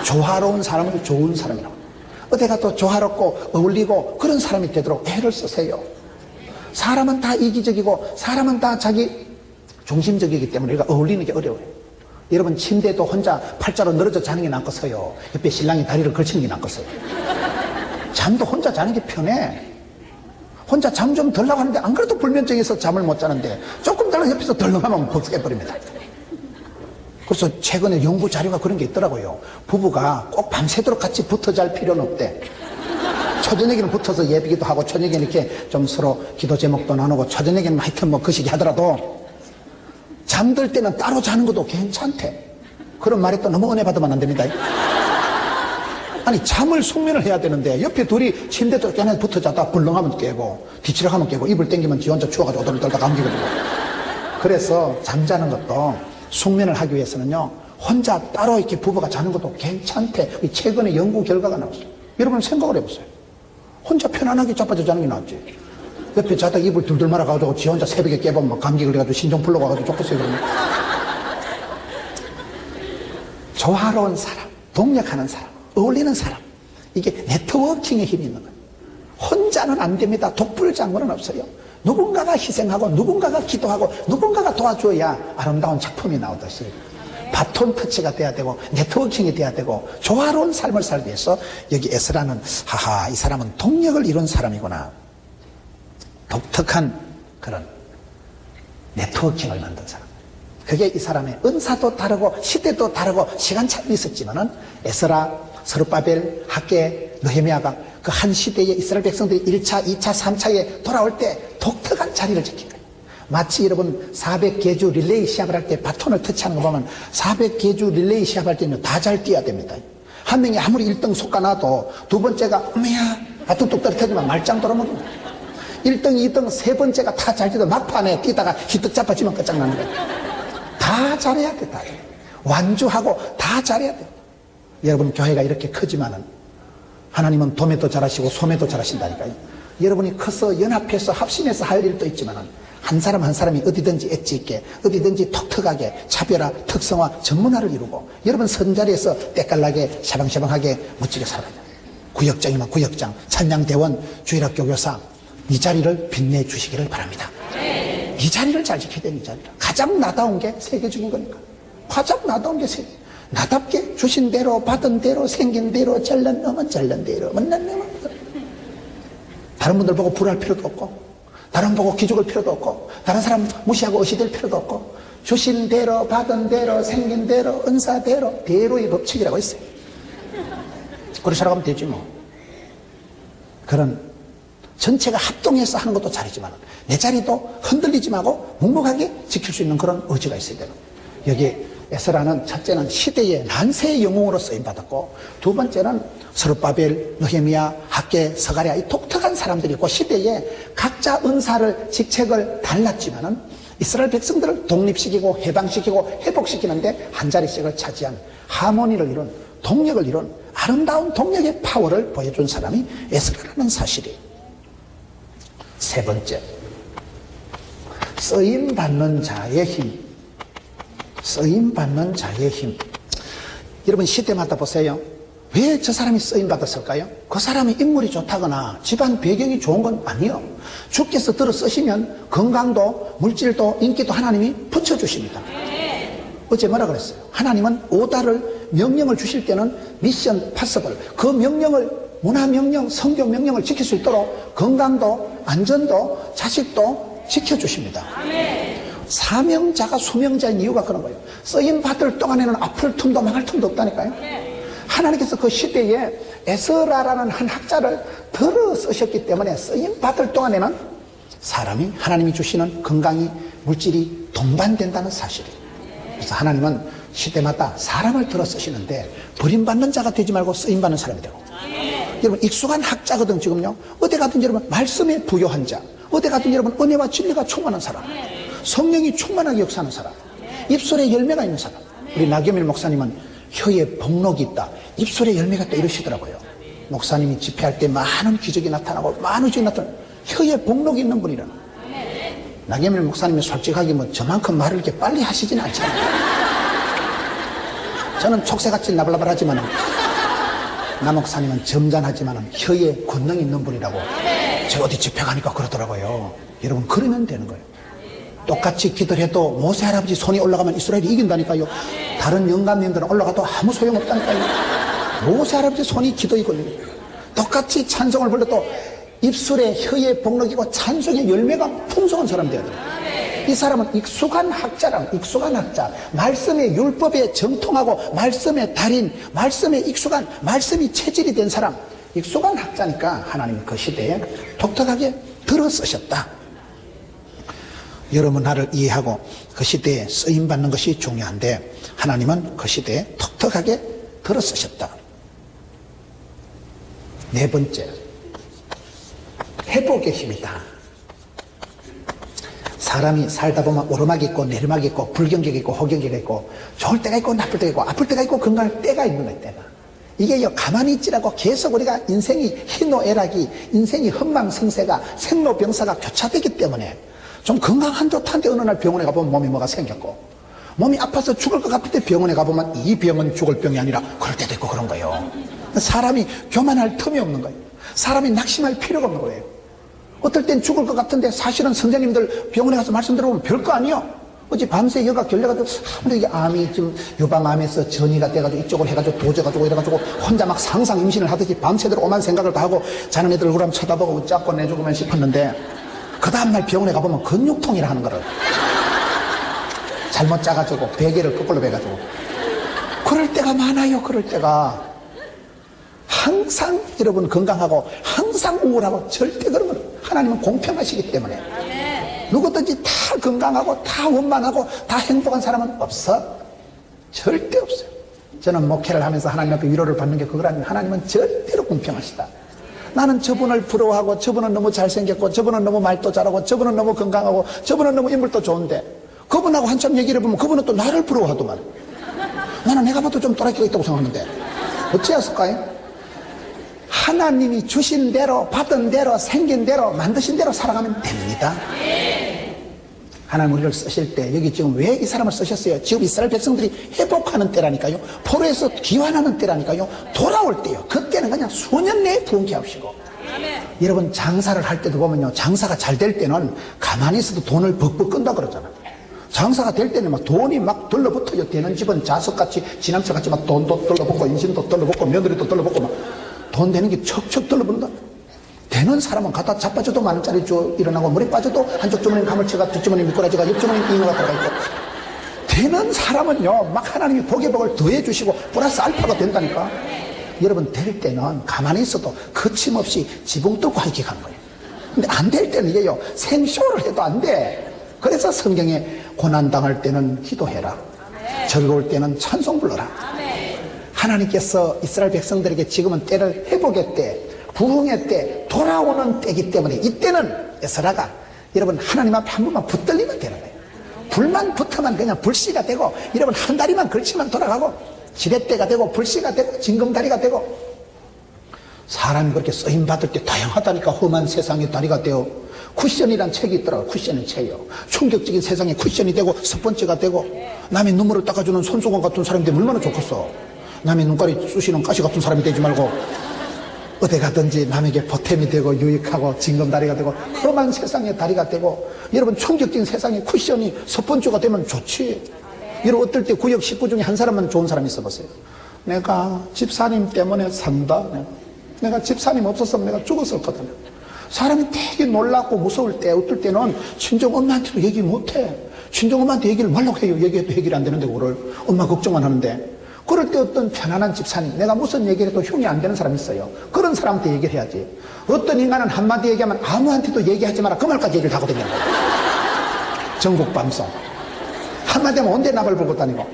조화로운 사람은 좋은 사람이라고. 어디가 또 조화롭고 어울리고 그런 사람이 되도록 애를 쓰세요. 사람은 다 이기적이고 사람은 다 자기 중심적이기 때문에 우리가 어울리는 게 어려워요. 여러분 침대도 혼자 팔자로 늘어져 자는 게 낫겠어요? 옆에 신랑이 다리를 걸치는 게 낫겠어요? 잠도 혼자 자는 게 편해. 혼자 잠 좀 덜라고 하는데 안 그래도 불면증에서 잠을 못 자는데 조금 덜 옆에서 덜렁하면 벅석해버립니다. 그래서 최근에 연구 자료가 그런 게 있더라고요. 부부가 꼭 밤새도록 같이 붙어 잘 필요는 없대. 초저녁에는 붙어서 예비기도 하고 저녁에는 이렇게 좀 서로 기도 제목도 나누고 초저녁에는 하여튼 뭐 그 시기 하더라도 잠들 때는 따로 자는 것도 괜찮대. 그런 말에 또 너무 은혜 받으면 안 됩니다. 아니 잠을 숙면을 해야 되는데 옆에 둘이 침대 쪽 안에 붙어 자다 불렁하면 깨고 뒤치락하면 깨고 이불 땡기면 지 혼자 추워가지고 오돌돌다 감기고. 그래서 잠자는 것도 숙면을 하기 위해서는요 혼자 따로 이렇게 부부가 자는 것도 괜찮대. 최근에 연구 결과가 나왔어요. 여러분 생각을 해보세요. 혼자 편안하게 자빠져 자는 게 낫지. 옆에 자다 이불 둘둘 말아가지고 지 혼자 새벽에 깨보면 막 감기 걸려가지고 신종 풀러 가가지고 좋겠어요. 그러면. 조화로운 사람, 동력하는 사람, 어울리는 사람. 이게 네트워킹의 힘이 있는 거예요. 혼자는 안 됩니다. 독불장군은 없어요. 누군가가 희생하고 누군가가 기도하고 누군가가 도와줘야 아름다운 작품이 나오듯이 바톤 터치가 돼야 되고 네트워킹이 돼야 되고 조화로운 삶을 살기 위해서 여기 에스라는 하하 이 사람은 동력을 이룬 사람이구나. 독특한 그런 네트워킹을 만든 사람. 그게 이 사람의 은사도 다르고 시대도 다르고 시간차도 있었지만은 에스라 스룹바벨, 학개, 느헤미야가 그 한 시대에 이스라엘 백성들이 1차, 2차, 3차에 돌아올 때 독특한 자리를 지킨 거예요. 마치 여러분 400개주 릴레이 시합을 할 때 바톤을 터치하는 거 보면 400개주 릴레이 시합할 때는 다 잘 뛰어야 됩니다. 한 명이 아무리 1등 속가나도 두 번째가 어머야 바톤 뚝 떨어뜨리면 말짱 돌아먹습니다. 1등, 2등, 세 번째가 다 잘 뛰다 막판에 뛰다가 히뜩 잡아지면 끝장나는 거예요. 다 잘해야 돼. 다 완주하고 다 잘해야 돼. 여러분 교회가 이렇게 크지만은 하나님은 도매도 잘하시고 소매도 잘하신다니까요. 여러분이 커서 연합해서 합심해서 할 일도 있지만은 한 사람 한 사람이 어디든지 엣지 있게 어디든지 톡톡하게 차별화, 특성화, 전문화를 이루고 여러분 선자리에서 때깔나게 샤방샤방하게 멋지게 살아가요. 구역장이면 구역장, 찬양대원, 주일학교 교사 이 자리를 빛내주시기를 바랍니다. 이 자리를 잘 지켜야 돼요. 이 자리를. 가장 나다운 게 세계적인 거니까. 가장 나다운 게 세계. 나답게 주신 대로 받은 대로 생긴 대로 잘난 놈은 잘난 대로 못난 놈은 다른 분들 보고 불할 필요도 없고 다른 보고 기죽을 필요도 없고 다른 사람 무시하고 의시될 필요도 없고 주신 대로 받은 대로 생긴 대로 은사대로 대로의 법칙이라고 있어요. 그렇게 살아가면 되지 뭐. 그런 전체가 합동해서 하는 것도 잘이지만 내 자리도 흔들리지 말고 묵묵하게 지킬 수 있는 그런 의지가 있어야 되는. 여기 에스라는 첫째는 시대의 난세의 영웅으로 쓰임받았고 두 번째는 스룹바벨, 느헤미야, 학개, 스가랴 이 독특한 사람들이 있고 시대에 각자 은사를 직책을 달랐지만은 이스라엘 백성들을 독립시키고 해방시키고 회복시키는데 한 자리씩을 차지한 하모니를 이룬 동력을 이룬 아름다운 동력의 파워를 보여준 사람이 에스라라는 사실이. 세 번째, 쓰임받는 자의 힘. 쓰임받는 자의 힘. 여러분 시대마다 보세요. 왜 저 사람이 쓰임받았을까요? 그 사람이 인물이 좋다거나 집안 배경이 좋은 건 아니요. 주께서 들어 쓰시면 건강도 물질도 인기도 하나님이 붙여주십니다. 어제 뭐라 그랬어요? 하나님은 오다를 명령을 주실 때는 미션 파서블 그 명령을 문화 명령, 성경 명령을 지킬 수 있도록 건강도 안전도 자식도 지켜주십니다. 사명자가 수명자인 이유가 그런 거예요. 쓰임받을 동안에는 아플 틈도 망할 틈도 없다니까요. 하나님께서 그 시대에 에스라라는 한 학자를 들어 쓰셨기 때문에 쓰임받을 동안에는 사람이 하나님이 주시는 건강이 물질이 동반된다는 사실이에요. 그래서 하나님은 시대마다 사람을 들어 쓰시는데 버림받는 자가 되지 말고 쓰임받는 사람이 되고. 여러분 익숙한 학자거든 지금요. 어디 가든지 여러분 말씀에 부요한 자, 어디 가든지 여러분 은혜와 진리가 충만한 사람, 성령이 충만하게 역사하는 사람, 입술에 열매가 있는 사람. 우리 나경일 목사님은 혀에 복록이 있다, 입술에 열매가 있다 이러시더라고요. 목사님이 집회할 때 많은 기적이 나타나고 많은 기적이 나타나고 혀에 복록이 있는 분이라는. 나경일 목사님이 솔직하게 뭐 저만큼 말을 이렇게 빨리 하시지는 않잖아요. 저는 촉새같이 나발나발하지만 나 목사님은 점잖하지만 혀에 권능이 있는 분이라고 제가 어디 집회 가니까 그러더라고요. 여러분 그러면 되는 거예요. 똑같이 기도를 해도 모세 할아버지 손이 올라가면 이스라엘이 이긴다니까요. 다른 영감님들은 올라가도 아무 소용없다니까요. 모세 할아버지 손이 기도에 걸리는 거예요. 똑같이 찬송을 불러도 입술에 혀에 복록이고 찬송의 열매가 풍성한 사람이 되어야 돼요. 이 사람은 익숙한 학자랑 익숙한 학자, 말씀의 율법에 정통하고 말씀의 달인, 말씀에 익숙한, 말씀이 체질이 된 사람, 익숙한 학자니까 하나님이 그 시대에 독특하게 들어 쓰셨다. 여러분 나를 이해하고 그 시대에 쓰임받는 것이 중요한데 하나님은 그 시대에 독특하게 들어 쓰셨다. 네 번째, 회복의 힘이다. 사람이 살다 보면 오르막이 있고 내리막이 있고 불경계가 있고 호경계가 있고 좋을 때가 있고 나쁠 때가 있고 아플 때가 있고 건강할 때가 있는 거예요. 때가. 이게요 가만히 있지라고 계속 우리가 인생이 희노애락이 인생이 흥망성쇠가 생로병사가 교차되기 때문에 좀 건강 한 좋다는데 어느 날 병원에 가보면 몸이 뭐가 생겼고 몸이 아파서 죽을 것 같을 때 병원에 가보면 이 병은 죽을 병이 아니라 그럴 때도 있고 그런 거예요. 사람이 교만할 틈이 없는 거예요. 사람이 낙심할 필요가 없는 거예요. 어떨 땐 죽을 것 같은데 사실은 선생님들 병원에 가서 말씀 들어보면 별거 아니에요. 어제 밤새 여가 결례가지고 이게 암이 지금 유방암에서 전이가 돼가지고 이쪽을 해가지고 도져가지고 이래가지고 혼자 막 상상 임신을 하듯이 밤새도록 오만 생각을 다 하고 자는 애들 그럼 쳐다보고 웃자고 내주고만 싶었는데 그 다음날 병원에 가보면 근육통이라 하는 거를 잘못 짜가지고 베개를 거꾸로 베가지고 그럴 때가 많아요. 그럴 때가 항상 여러분 건강하고 항상 우울하고 절대 그런 건 하나님은 공평하시기 때문에 누구든지 다 건강하고 다 원만하고 다 행복한 사람은 없어. 절대 없어요. 저는 목회를 하면서 하나님 앞에 위로를 받는 게 그거라면 하나님은 절대로 공평하시다. 나는 저분을 부러워하고 저분은 너무 잘생겼고 저분은 너무 말도 잘하고 저분은 너무 건강하고 저분은 너무 인물도 좋은데 그분하고 한참 얘기를 해보면 그분은 또 나를 부러워하더만. 나는 내가 봐도 좀 또라이가 있다고 생각하는데 어찌했을까요? 하나님이 주신 대로 받은 대로 생긴 대로 만드신 대로 살아가면 됩니다. 하나님 우리를 쓰실 때 여기 지금 왜 이 사람을 쓰셨어요? 지금 이스라엘 백성들이 회복하는 때라니까요. 포로에서 귀환하는 때라니까요. 돌아올 때요. 그때는 그냥 수년 내에 부흥케 하시고. 여러분 장사를 할 때도 보면요. 장사가 잘 될 때는 가만히 있어도 돈을 벅벅 끈다 그러잖아요. 장사가 될 때는 막 돈이 막 들러붙어요. 되는 집은 자석같이 지남철같이 막 돈도 들러붙고 인심도 들러붙고 며느리도 들러붙고 막 돈 되는 게 척척 들러붙는다. 되는 사람은 갖다 자빠져도 만원짜리 줘 일어나고 물에 빠져도 한쪽 주머니는 가물치가 뒷주머니 미꾸라지가 옆주머니는 잉어가 들어가 있고 되는 사람은요 막 하나님이 복의 복을 더해 주시고 플러스 알파가 된다니까. 여러분 될 때는 가만히 있어도 거침없이 지붕 뚫고 하이킥 하는 거예요. 근데 안 될 때는 이게요 생쇼를 해도 안 돼. 그래서 성경에 고난당할 때는 기도해라, 즐거울 때는 찬송 불러라. 하나님께서 이스라엘 백성들에게 지금은 때를 회복의 때, 부흥의 때, 돌아오는 때이기 때문에 이때는 에스라가 여러분 하나님 앞에 한 번만 붙들리면 되는 거예요. 불만 붙으면 그냥 불씨가 되고 여러분 한 다리만 걸치면 돌아가고 지렛대가 되고 불씨가 되고 징검다리가 되고. 사람이 그렇게 쓰임받을 때 다양하다니까. 험한 세상의 다리가 되어 쿠션이란 책이 있더라고요. 쿠션은 책이요. 충격적인 세상에 쿠션이 되고 스펀지가 되고 남의 눈물을 닦아주는 손수건 같은 사람이 되면 얼마나 좋겠어. 남의 눈가리 쑤시는 가시 같은 사람이 되지 말고 어디 가든지 남에게 보탬이 되고 유익하고 징검다리가 되고 험한 세상의 다리가 되고 여러분 충격적인 세상의 쿠션이 스펀지가 되면 좋지. 여러분 어떨 때 구역 식구 중에 한 사람만 좋은 사람이 있어 보세요. 내가 집사님 때문에 산다. 내가 집사님 없었으면 내가 죽었었거든. 사람이 되게 놀랍고 무서울 때 어떨 때는 친정 엄마한테도 얘기 못해. 친정 엄마한테 얘기를 말라고 해요. 얘기해도 해결이 안 되는데 그거를 엄마 걱정만 하는데. 그럴 때 어떤 편안한 집사님, 내가 무슨 얘기를 해도 흉이 안 되는 사람이 있어요. 그런 사람한테 얘기를 해야지. 어떤 인간은 한마디 얘기하면 아무한테도 얘기하지 마라 그 말까지 얘기를 하고 다니는 거예요. 전국방송 한마디 하면 언제 나발 보고 다니고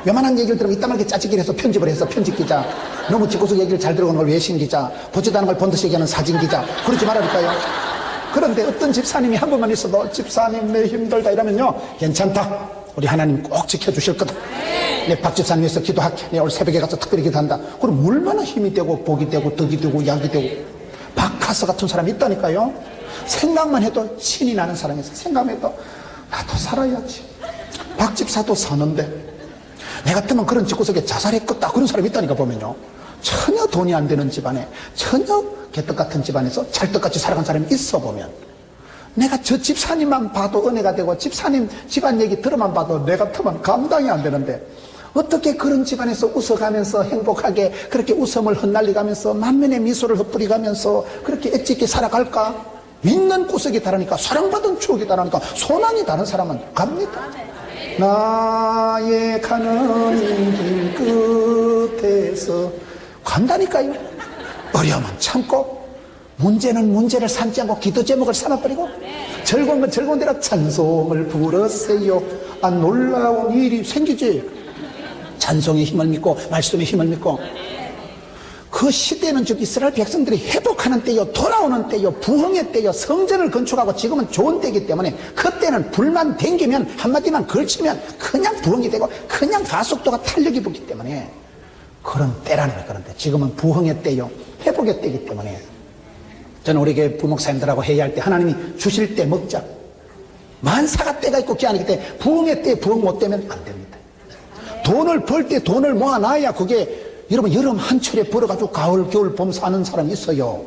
요만한 얘기를 들으면 이따 말게 짜증기를 해서 편집을 해서 편집기자, 너무 짚고서 얘기를 잘 들어오는 걸 외신기자, 보지도 않은 걸 본듯이 얘기하는 사진기자, 그러지 말아줄까요? 그런데 어떤 집사님이 한 번만 있어도 집사님 내 힘들다 이러면요 괜찮다, 우리 하나님 꼭 지켜주실 거다, 내 박 집사님 위해서 기도할게, 내 오늘 새벽에 가서 특별히 기도한다. 그럼 얼마나 힘이 되고 복이 되고 덕이 되고 약이 되고. 박하서 같은 사람이 있다니까요. 생각만 해도 신이 나는 사람이 있어. 생각만 해도 나도 살아야지, 박 집사도 사는데 내 같으면 그런 집구석에 자살했겠다, 그런 사람이 있다니까. 보면요 전혀 돈이 안 되는 집안에 전혀 개떡 같은 집안에서 찰떡같이 살아간 사람이 있어 보면 내가 저 집사님만 봐도 은혜가 되고 집사님 집안 얘기 들어만 봐도 내 같으면 감당이 안 되는데 어떻게 그런 집안에서 웃어가면서 행복하게 그렇게 웃음을 흩날리가면서 만면의 미소를 흩뿌리가면서 그렇게 엣지 있게 살아갈까? 있는 구석이 다르니까, 사랑받은 추억이 다르니까 소망이 다른 사람은 갑니다. 나의 가는 길 끝에서 간다니까요. 어려움은 참고 문제는 문제를 삼지 않고 기도 제목을 삼아버리고 즐거운 건 즐거운 대로 찬송을 부르세요. 아, 놀라운 일이 생기지. 찬송의 힘을 믿고 말씀의 힘을 믿고. 그 시대는 즉 이스라엘 백성들이 회복하는 때요, 돌아오는 때요, 부흥의 때요, 성전을 건축하고 지금은 좋은 때이기 때문에 그때는 불만 댕기면 한마디만 걸치면 그냥 부흥이 되고 그냥 가속도가 탄력이 붙기 때문에 그런 때라는 거예요. 그런데 지금은 부흥의 때요, 회복의 때이기 때문에 저는 우리 교회 부목사님들하고 회의할 때 하나님이 주실 때 먹자, 만사가 때가 있고 기한이기 때문에 부흥의 때에 부흥 못 되면 안 됩니다. 돈을 벌 때 돈을 모아놔야 그게 여러분 여름 한철에 벌어가지고 가을 겨울 봄 사는 사람이 있어요.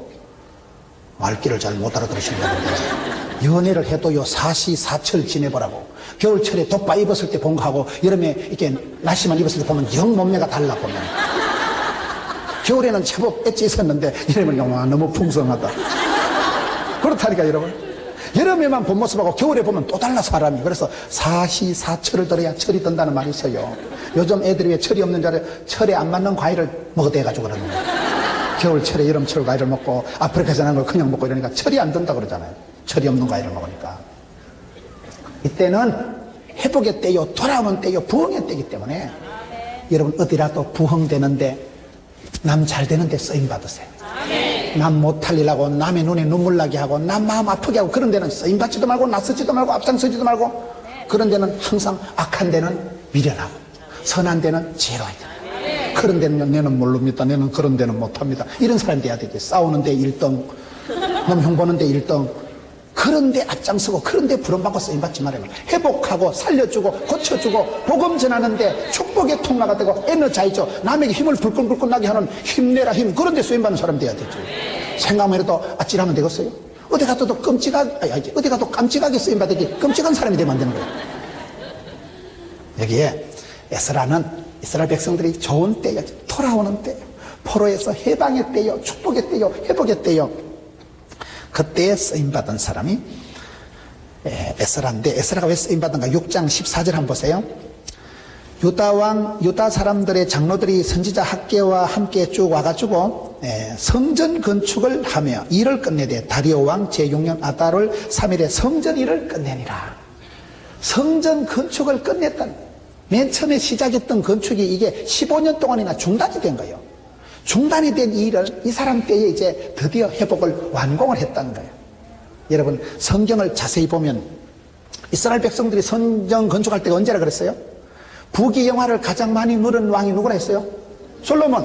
말귀를 잘 못 알아들으신다는데 연애를 해도요 사시사철 지내보라고. 겨울철에 돗바 입었을 때 본 거하고 여름에 이렇게 날씨만 입었을 때 보면 영 몸매가 달라. 보면 겨울에는 제법 엣지 있었는데 여름은 와 너무 풍성하다. 그렇다니까 여러분. 여름에만 본 모습하고 겨울에 보면 또 달라 사람이. 그래서 사시사철을 들어야 철이 든다는 말이 있어요. 요즘 애들이 왜 철이 없는 줄 알아요? 철에 안 맞는 과일을 먹어대가지고 그러는 거예요. 겨울철에 여름철 과일을 먹고 아프리카에서 나는 걸 그냥 먹고 이러니까 철이 안 든다 그러잖아요. 철이 없는 과일을 먹으니까. 이때는 회복의 때요, 돌아오는 때요, 부흥의 때이기 때문에 여러분 어디라도 부흥되는데 남 잘 되는데 쓰임 받으세요. 남 못할 일하고 남의 눈에 눈물 나게 하고 남 마음 아프게 하고 그런 데는 쓰임 받지도 말고 나서지도 말고 앞장서지도 말고 그런 데는 항상 악한 데는 미련하고 선한 데는 지혜로워야 돼. 그런 데는 내는 모릅니다. 내는 그런 데는 못합니다. 이런 사람이 돼야 되지. 싸우는 데 1등, 남 흉보는 데 1등. 그런 데 앞장서고 그런 데 부름받고 쓰임받지 말아요. 회복하고 살려주고 고쳐주고 복음 전하는데 축복의 통로가 되고 에너자이죠. 남에게 힘을 불끈불끈 나게 하는 힘내라 힘 그런 데 쓰임받는 사람 돼야 되죠. 생각만 해도 아찔하면 되겠어요? 어디 가도 어디 가도 깜찍하게 쓰임받지 끔찍한 사람이 되면 안 되는 거예요. 여기에 에스라는 이스라엘 백성들이 좋은 때요, 돌아오는 때요, 포로에서 해방의 때요, 축복의 때요, 회복의 때요. 그때에 쓰임받은 사람이 에스라인데, 에스라가 왜 쓰임받은가? 6장 14절 한번 보세요. 유다 사람들의 장로들이 선지자 학개와 함께 쭉 와가지고 성전 건축을 하며 일을 끝내되 다리오 왕 제6년 아달월 3일에 성전 일을 끝내니라. 성전 건축을 끝냈다는, 맨 처음에 시작했던 건축이 이게 15년 동안이나 중단이 된 거예요. 중단이 된 일을 이 사람 때에 이제 드디어 회복을 완공을 했다는 거예요. 여러분 성경을 자세히 보면 이스라엘 백성들이 성전 건축할 때가 언제라 그랬어요? 부귀 영화를 가장 많이 누린 왕이 누구라 했어요? 솔로몬.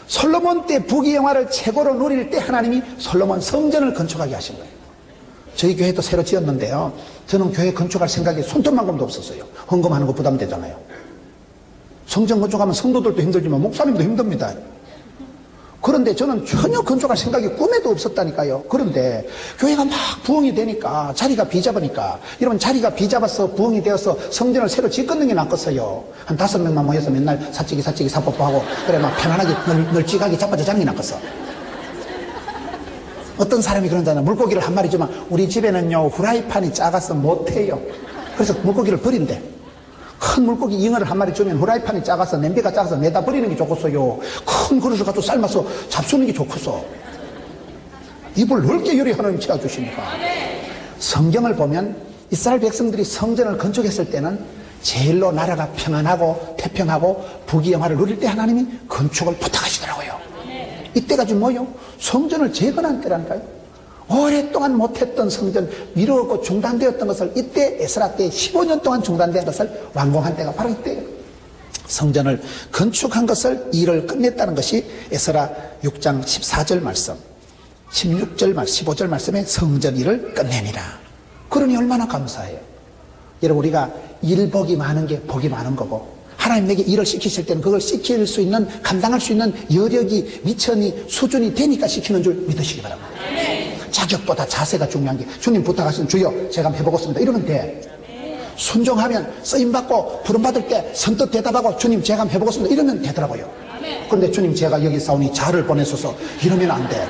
솔로몬 때 부귀 영화를 최고로 누릴 때 하나님이 솔로몬 성전을 건축하게 하신 거예요. 저희 교회도 새로 지었는데요, 저는 교회 건축할 생각이 손톱만큼도 없었어요. 헌금하는 거 부담되잖아요. 성전 건축하면 성도들도 힘들지만 목사님도 힘듭니다. 그런데 저는 전혀 건축할 생각이 꿈에도 없었다니까요. 그런데 교회가 막 부흥이 되니까, 자리가 비잡으니까, 여러분 자리가 비잡아서 부흥이 되어서 성전을 새로 짓걷는 게 낫겠어요. 한 5명만 모여서 맨날 사찌기 사뽀뽀하고 그래 막 편안하게 널찍하게 자빠져 자는 게 낫겠어. 어떤 사람이 그런다나 물고기를 한 마리 주면 우리 집에는요 후라이팬이 작아서 못해요. 그래서 물고기를 버린대. 큰 물고기 잉어를 한 마리 주면 후라이팬이 작아서 냄비가 작아서 내다 버리는 게 좋겠어요. 큰 그릇을 가지고 삶아서 잡수는 게 좋겠어. 입을 넓게 요리하는 채워주시니까. 성경을 보면 이스라엘 백성들이 성전을 건축했을 때는 제일로 나라가 평안하고 태평하고 부귀영화를 누릴 때 하나님이 건축을 부탁하시더라고요. 이때가 지금 뭐요? 성전을 재건한 때라니까요. 오랫동안 못했던 성전, 미루었고 중단되었던 것을 이때 에스라 때 15년 동안 중단된 것을 완공한 때가 바로 이때예요. 성전을 건축한 것을 일을 끝냈다는 것이 에스라 6장 14절 말씀, 16절 말씀, 15절 말씀에 성전 일을 끝내니라. 그러니 얼마나 감사해요. 여러분 우리가 일복이 많은 게 복이 많은 거고, 하나님 내게 일을 시키실 때는 그걸 시킬 수 있는, 감당할 수 있는 여력이, 미천이, 수준이 되니까 시키는 줄 믿으시기 바랍니다. 자격보다 자세가 중요한 게, 주님 부탁하시면 주여 제가 한번 해보겠습니다 이러면 돼. 순종하면 쓰임받고 부름받을 때 선뜻 대답하고 주님 제가 한번 해보겠습니다 이러면 되더라고요. 그런데 주님 제가 여기 싸우니 자를 보내소서 이러면 안 돼.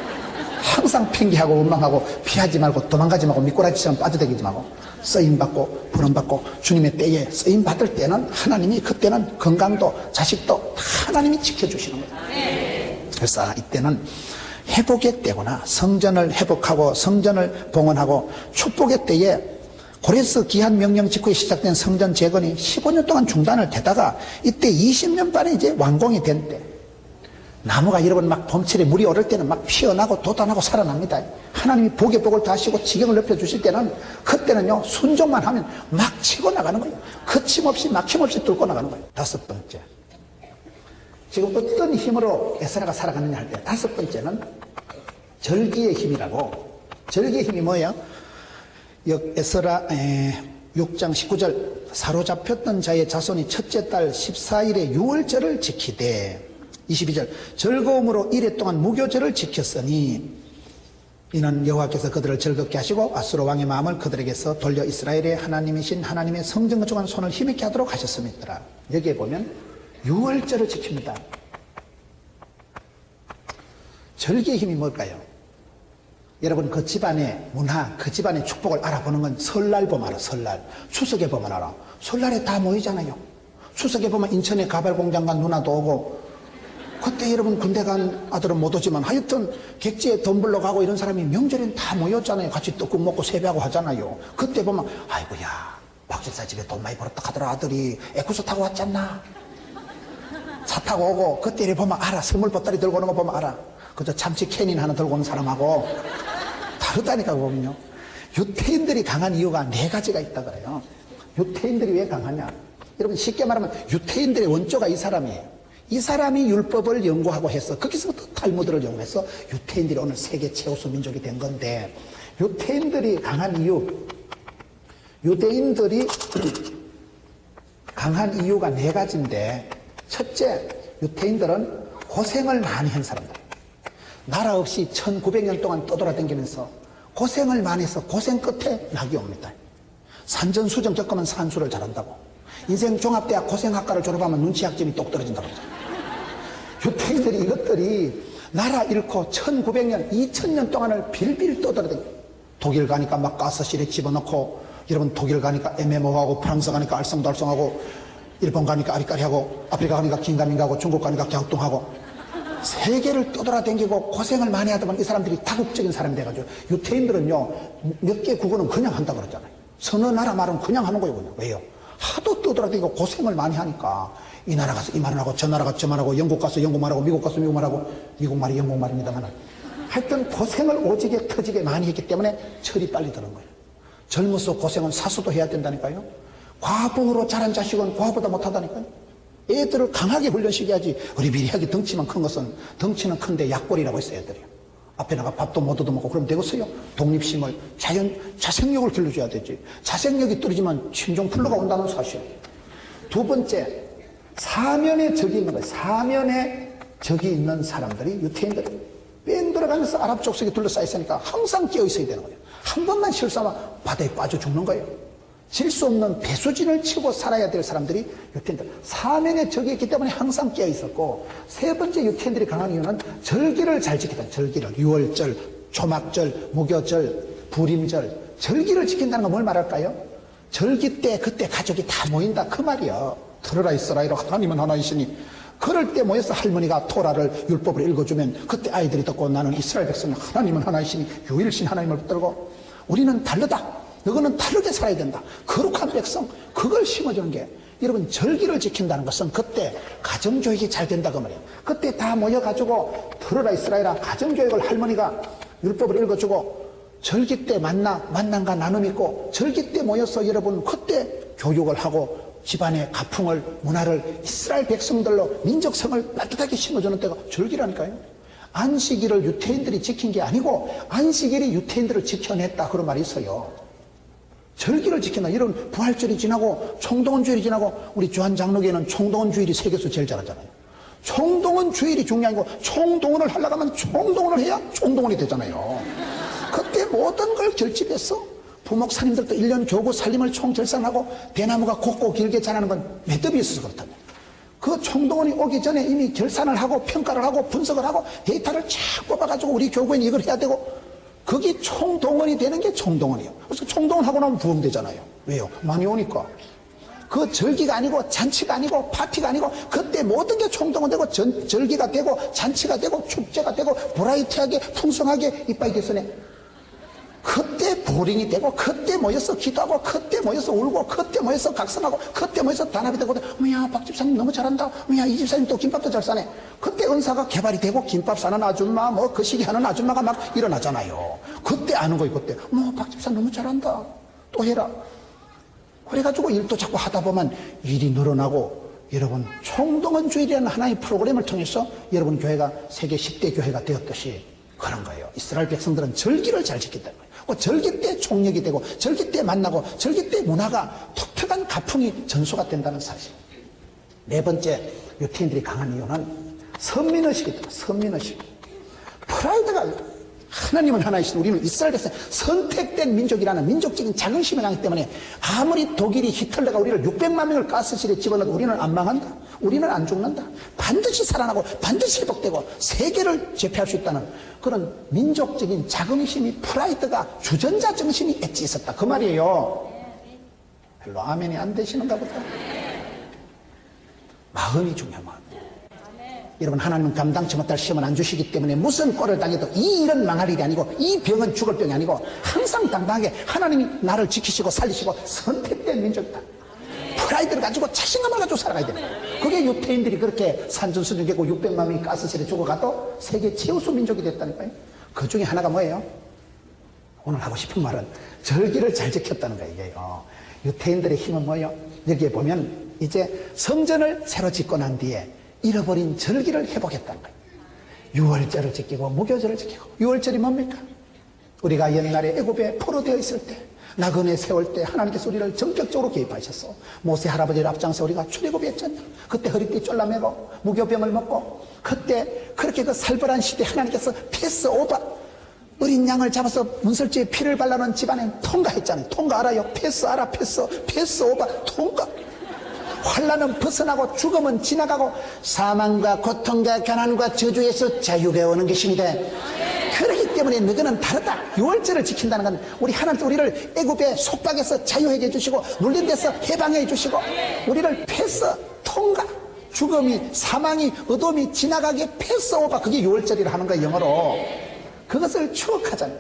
항상 핑계하고 원망하고 피하지 말고 도망가지 말고 미꾸라지처럼 빠져다니지 말고 쓰임받고 부름받고 주님의 때에 쓰임받을 때는 하나님이, 그때는 건강도 자식도 하나님이 지켜주시는 거예요. 그래서 이때는 회복의 때구나. 성전을 회복하고 성전을 봉헌하고 축복의 때에 고레스 기한 명령 직후에 시작된 성전 재건이 15년 동안 중단을 되다가 이때 20년 만에 이제 완공이 된 때, 나무가 여러분 막 봄철에 물이 오를 때는 막 피어나고 돋아나고 살아납니다. 하나님이 복에 복을 더하시고 지경을 높여주실 때는, 그때는요 순종만 하면 막 치고 나가는 거예요. 거침없이 막힘없이 뚫고 나가는 거예요. 5번째, 지금 어떤 힘으로 에스라가 살아가느냐 할 때 5번째는 절기의 힘이라고. 절기의 힘이 뭐예요? 에스라 6장 19절, 사로잡혔던 자의 자손이 첫째 달 14일에 유월절을 지키되, 22절, 즐거움으로 이래 동안 무교절을 지켰으니 이는 여호와께서 그들을 즐겁게 하시고 아수르 왕의 마음을 그들에게서 돌려 이스라엘의 하나님이신 하나님의 성전 건축한 손을 힘있게 하도록 하셨습니다. 여기에 보면 유월절을 지킵니다. 절기의 힘이 뭘까요? 여러분 그 집안의 문화, 그 집안의 축복을 알아보는 건 설날 보면 알아. 설날, 추석에 보면 알아. 설날에 다 모이잖아요. 추석에 보면 인천에 가발공장관 누나도 오고 그때 여러분 군대 간 아들은 못 오지만 하여튼 객지에 돈 벌러 가고 이런 사람이 명절엔 다 모였잖아요. 같이 떡국 먹고 세배하고 하잖아요. 그때 보면 아이고야 박 집사 집에 돈 많이 벌었다 하더라. 아들이 에쿠스 타고 왔잖나. 차 타고 오고 그때 이래 보면 알아. 선물 보따리 들고 오는 거 보면 알아. 그저 참치 캐닌 하나 들고 오는 사람하고 다르다니까. 보면요, 유태인들이 강한 이유가 네 가지가 있다 그래요. 유태인들이 왜 강하냐, 여러분 쉽게 말하면 유태인들의 원조가 이 사람이에요. 이 사람이 율법을 연구하고 해서 거기서부터 탈무드를 연구해서 유태인들이 오늘 세계 최우수 민족이 된 건데, 유태인들이 강한 이유, 유대인들이 강한 이유가 네 가지인데, 첫째, 유태인들은 고생을 많이 한 사람들. 나라 없이 1900년 동안 떠돌아다니면서 고생을 많이 해서 고생 끝에 낙이 옵니다. 산전수정 겪으면 산수를 잘한다고. 인생 종합대학 고생학과를 졸업하면 눈치학점이 똑 떨어진다고 그러잖아요. 유태인들이 이것들이 나라 잃고 1900년, 2000년 동안을 빌빌 떠돌아다니고, 독일 가니까 막 가스실에 집어넣고, 여러분 독일 가니까 애매모호하고, 프랑스 가니까 알쏭달쏭하고, 일본 가니까 아리까리하고, 아프리카 가니까 긴가민가하고, 중국 가니까 갸우뚱하고, 세계를 떠돌아다니고 고생을 많이 하다 보니 이 사람들이 다국적인 사람이 돼가지고, 유태인들은요 몇 개 국어는 그냥 한다고 그러잖아요. 서너 나라 말은 그냥 하는 거예요. 그냥. 왜요? 하도 떠돌아다니고 고생을 많이 하니까 이 나라 가서 이 말을 하고 저 나라 가서 저 말하고, 영국 가서 영국 말하고, 미국 가서 미국 말하고, 미국 말이 영국 말입니다만, 하여튼 고생을 오지게 터지게 많이 했기 때문에 철이 빨리 드는 거예요. 젊어서 고생은 사수도 해야 된다니까요. 과부로 자란 자식은 과부보다 못하다니까요. 애들을 강하게 훈련시켜야지. 어리비리하게 덩치만 큰 것은, 덩치는 큰데 약골이라고 했어요. 애들이요. 앞에 나가 밥도 못 얻어먹고 그럼 되겠어요? 독립심을, 자생력을 길러줘야 되지. 자생력이 떨어지면 신종플루가 온다는 사실. 두 번째, 사면에 적이 있는 거예요. 사면에 적이 있는 사람들이, 유태인들이 뺑 들어가면서 아랍 족속에 둘러싸여 있으니까 항상 깨어 있어야 되는 거예요. 한 번만 실수하면 바다에 빠져 죽는 거예요. 질 수 없는 배수진을 치고 살아야 될 사람들이 유태인들. 사면에 적이 있기 때문에 항상 깨어 있었고, 세 번째 유태인들이 강한 이유는 절기를 잘 지키다. 절기를, 유월절, 초막절, 무교절, 부림절, 절기를 지킨다는 건 뭘 말할까요? 절기 때 그때 가족이 다 모인다 그 말이요. 들으라 이스라엘아, 하나님은 하나이시니. 그럴 때 모여서 할머니가 토라를, 율법을 읽어주면 그때 아이들이 듣고, 나는 이스라엘 백성, 하나님은 하나이시니 유일신 하나님을 붙들고, 우리는 다르다, 너희는 다르게 살아야 된다, 거룩한 백성, 그걸 심어주는 게, 여러분 절기를 지킨다는 것은 그때 가정교육이 잘 된다 그 말이에요. 그때 다 모여가지고 들어라 이스라엘아, 가정교육을 할머니가 율법을 읽어주고, 절기 때 만남과 나눔 있고, 절기 때 모여서 여러분 그때 교육을 하고 집안의 가풍을, 문화를, 이스라엘 백성들로 민족성을 따뜻하게 심어주는 때가 절기라니까요. 안식일을 유태인들이 지킨 게 아니고 안식일이 유태인들을 지켜냈다 그런 말이 있어요. 절기를 지킨다. 여러분 부활절이 지나고 총동원 주일이 지나고, 우리 주한 장로교회는 총동원 주일이 세계에서 제일 잘하잖아요. 총동원 주일이 중요한 거, 총동원을 하려고 하면 총동원을 해야 총동원이 되잖아요. 그때 모든 걸 결집했어. 부목사님들도 1년 교구 살림을 총절산하고 대나무가 곱고 길게 자라는 건 매듭이 있어서 그렇다면, 그 총동원이 오기 전에 이미 결산을 하고 평가를 하고 분석을 하고 데이터를 쫙 뽑아가지고 우리 교구에는 이걸 해야 되고, 거기 총동원이 되는 게 총동원이에요. 그래서 총동원하고 나면 부흥되잖아요. 왜요? 많이 오니까. 그 절기가 아니고 잔치가 아니고 파티가 아니고, 그때 모든 게 총동원되고 절기가 되고 잔치가 되고 축제가 되고 브라이트하게 풍성하게 이빠이 개선해. 그때 보링이 되고, 그때 모여서 기도하고, 그때 모여서 울고, 그때 모여서 각성하고, 그때 모여서 단합이 되고, 야, 박 집사님 너무 잘한다. 야, 이 집사님 또 김밥도 잘 싸네. 그때 은사가 개발이 되고, 김밥 싸는 아줌마, 뭐, 그 시기 하는 아줌마가 막 일어나잖아요. 그때 아는 거예요, 그때. 박 집사님 너무 잘한다. 또 해라. 그래가지고 일도 자꾸 하다 보면 일이 늘어나고, 여러분, 총동원주일이라는 하나의 프로그램을 통해서 여러분 교회가 세계 10대 교회가 되었듯이 그런 거예요. 이스라엘 백성들은 절기를 잘 지킨다는 거예요. 절기 때 총력이 되고, 절기 때 만나고, 절기 때 문화가 독특한 가풍이 전수가 된다는 사실. 네 번째, 유태인들이 강한 이유는 선민의식이다. 선민의식. 프라이드가, 하나님은 하나이신, 우리는 이스라엘 백성, 선택된 민족이라는 민족적인 자긍심이 나기 때문에, 아무리 독일이, 히틀러가 우리를 600만 명을 가스실에 집어넣어도 우리는 안 망한다. 우리는 안 죽는다. 반드시 살아나고 반드시 회복되고 세계를 제패할 수 있다는 그런 민족적인 자긍심이, 프라이드가, 주전자 정신이 엣지 있었다 그 말이에요. 별로 아멘이 안 되시는가 보다. 마음이 중요한 마음. 여러분, 하나님은 감당치 못할 시험은 안 주시기 때문에 무슨 꼴을 당해도 이 일은 망할 일이 아니고 이 병은 죽을 병이 아니고 항상 당당하게 하나님이 나를 지키시고 살리시고 선택된 민족이다. 프라이드를 가지고 자신감을 가지고 살아가야 돼요. 그게 유태인들이 그렇게 산전수준되고 600만 명이 가스실에 죽어가도 세계 최우수 민족이 됐다니까요. 그 중에 하나가 뭐예요? 오늘 하고 싶은 말은 절기를 잘 지켰다는 거예요. 이게요. 유태인들의 힘은 뭐예요? 여기에 보면 이제 성전을 새로 짓고 난 뒤에 잃어버린 절기를 회복했다는 거예요. 유월절을 지키고 무교절을 지키고. 유월절이 뭡니까? 우리가 옛날에 애굽에 포로되어 있을 때, 나그네 세울 때 하나님께서 우리를 전격적으로 개입하셨어. 모세 할아버지를 앞장서 우리가 출애굽이 했잖냐. 그때 허리띠 쫄라매고 무교병을 먹고, 그때 그렇게 그 살벌한 시대에 하나님께서 패스 오버, 어린 양을 잡아서 문설주에 피를 발라놓은 집안에 통과했잖아요. 통과 알아요? 패스 알아? 패스 오버 통과. 환난은 벗어나고 죽음은 지나가고 사망과 고통과 가난과 저주에서 자유가 오는 것입니다. 그렇기 때문에 너희는 다르다. 유월절을 지킨다는 건 우리 하나님 우리를 애굽의 속박에서 자유하게 해주시고 눌린 데서 해방해 주시고 우리를 패스 통과, 죽음이 사망이 어둠이 지나가게 패스 오버, 그게 유월절이라 하는 거예요. 영어로. 그것을 추억하잖아요.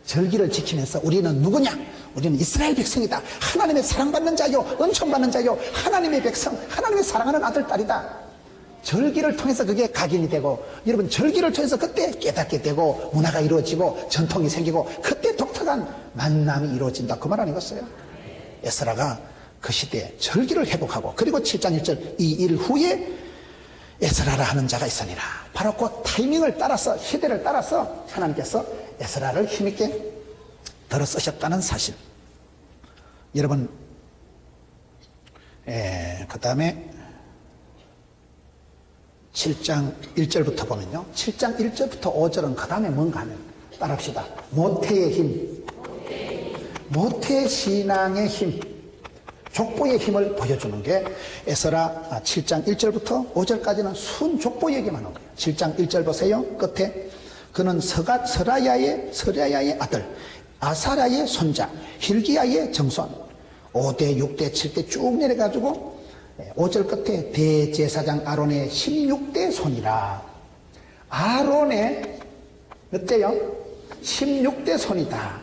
절기를 지키면서 우리는 누구냐? 우리는 이스라엘 백성이다. 하나님의 사랑받는 자요, 은총받는 자요, 하나님의 백성, 하나님의 사랑하는 아들, 딸이다. 절기를 통해서 그게 각인이 되고, 여러분 절기를 통해서 그때 깨닫게 되고 문화가 이루어지고 전통이 생기고 그때 독특한 만남이 이루어진다. 그 말 아니겠어요? 에스라가 그 시대에 절기를 회복하고, 그리고 7장 1절 이 일 후에 에스라라 하는 자가 있으니라. 바로 그 타이밍을 따라서, 시대를 따라서 하나님께서 에스라를 힘있게 들어 쓰셨다는 사실. 여러분, 그 다음에 7장 1절부터 보면요, 7장 1절부터 5절은 그 다음에 뭔가 하면 따라합시다. 모태의 힘, 모태 신앙의 힘, 족보의 힘을 보여주는 게 에스라 7장 1절부터 5절까지는 순 족보 얘기만 하는 거예요. 7장 1절 보세요. 끝에 그는 서라야의 아들 아사라의 손자 hil기야의 정손, 5대 6대 7대 쭉 내려가지고 5절 끝에 대제사장 아론의 16대 손이라. 아론의 어때요? 16대 손이다.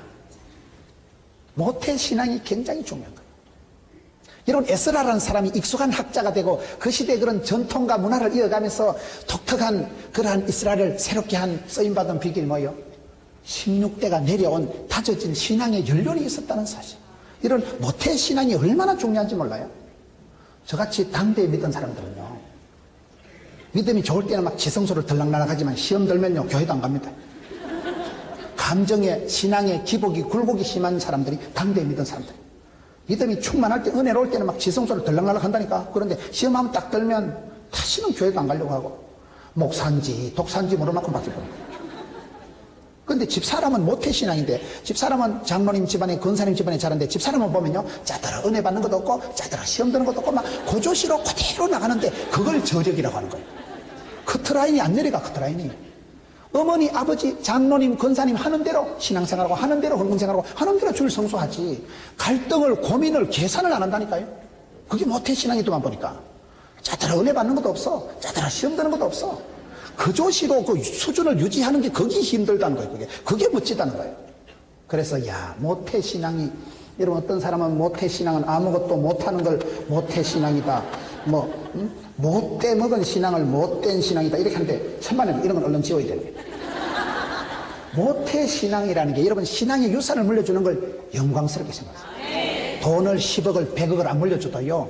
모태 신앙이 굉장히 중요한 거예요. 여러분, 에스라라는 사람이 익숙한 학자가 되고 그 시대의 그런 전통과 문화를 이어가면서 독특한 그러한 이스라엘을 새롭게 한 쓰임받은 비결이 뭐예요? 16대가 내려온 다져진 신앙의 연륜이 있었다는 사실. 이런 모태 신앙이 얼마나 중요한지 몰라요? 저같이 당대에 믿던 사람들은요, 믿음이 좋을 때는 막 지성소를 들락날락 하지만 시험 들면요 교회도 안 갑니다. 감정에, 신앙에 기복이 굴곡이 심한 사람들이 당대에 믿던 사람들. 믿음이 충만할 때, 은혜로울 때는 막 지성소를 들락날락 한다니까. 그런데 시험하면 딱 들면 다시는 교회도 안 가려고 하고, 목사인지 독사인지 모를 만큼 바뀌고. 근데 집사람은 모태신앙인데, 집사람은 장로님 집안에, 권사님 집안에 자란데, 집사람은 보면요, 짜들어 은혜 받는 것도 없고 짜들어 시험 드는 것도 없고 막 고조시로 그대로 나가는데 그걸 저력이라고 하는 거예요. 커트라인이 안 내려가. 커트라인이. 어머니, 아버지, 장로님, 권사님 하는 대로 신앙생활하고 하는 대로 헌금생활하고 하는 대로 줄 성수하지, 갈등을, 고민을, 계산을 안 한다니까요. 그게 모태신앙이더만 보니까. 짜들어 은혜 받는 것도 없어, 짜들어 시험 드는 것도 없어. 그조시로 그 수준을 유지하는 게 그게 힘들다는 거예요. 그게 멋지다는 거예요. 그래서 야, 모태신앙이, 여러분, 어떤 사람은 모태신앙은 아무것도 못하는 걸 모태신앙이다, 못돼 먹은 신앙을 못된 신앙이다 이렇게 하는데, 천만에 이런 건 얼른 지워야 되는 거예요. 모태신앙이라는 게 여러분, 신앙의 유산을 물려주는 걸 영광스럽게 생각하세요. 돈을 10억을 100억을 안 물려줘도요,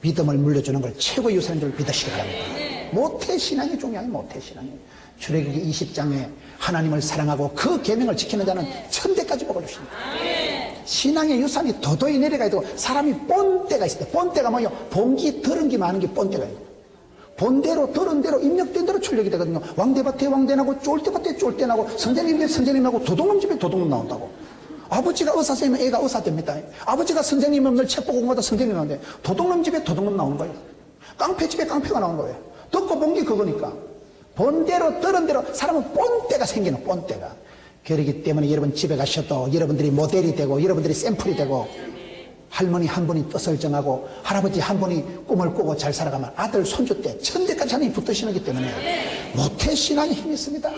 믿음을 물려주는 걸 최고의 유산인 줄 믿으시기 바랍니다. 모태신앙이 중요해요. 모태신앙이. 출애굽기 20장에 하나님을 사랑하고 그 계명을 지키는 자는 천대까지 복을 주신다. 신앙의 유산이 도도히 내려가야 되고, 사람이 본때가 있을 때, 본때가 뭐예요? 본기 들은 게 많은 게 본때가 있어요. 본대로 들은 대로 입력된 대로 출력이 되거든요. 왕대밭에 왕대나고 쫄대밭에 쫄대나고 선생님인데 선생님하고 도둑놈 집에 도둑놈 나온다고. 아버지가 의사선생님은 애가 의사 됩니다. 아버지가 선생님은 늘 책 보고 온 거다 선생님이 나오는데 도둑놈 집에 도둑놈 나오는 거예요. 깡패 집에 깡패가 나오는 거예요. 듣고 본 게 그거니까. 본대로 들은 대로 사람은 본때가 생기는, 본때가. 그렇기 때문에 여러분 집에 가셔도 여러분들이 모델이 되고 여러분들이 샘플이 되고 할머니 한 분이 뜻을 정하고 할아버지 한 분이 꿈을 꾸고 잘 살아가면 아들 손주 때 천대까지 하나님이 붙드시기 때문에 모태 신앙에 힘이 있습니다.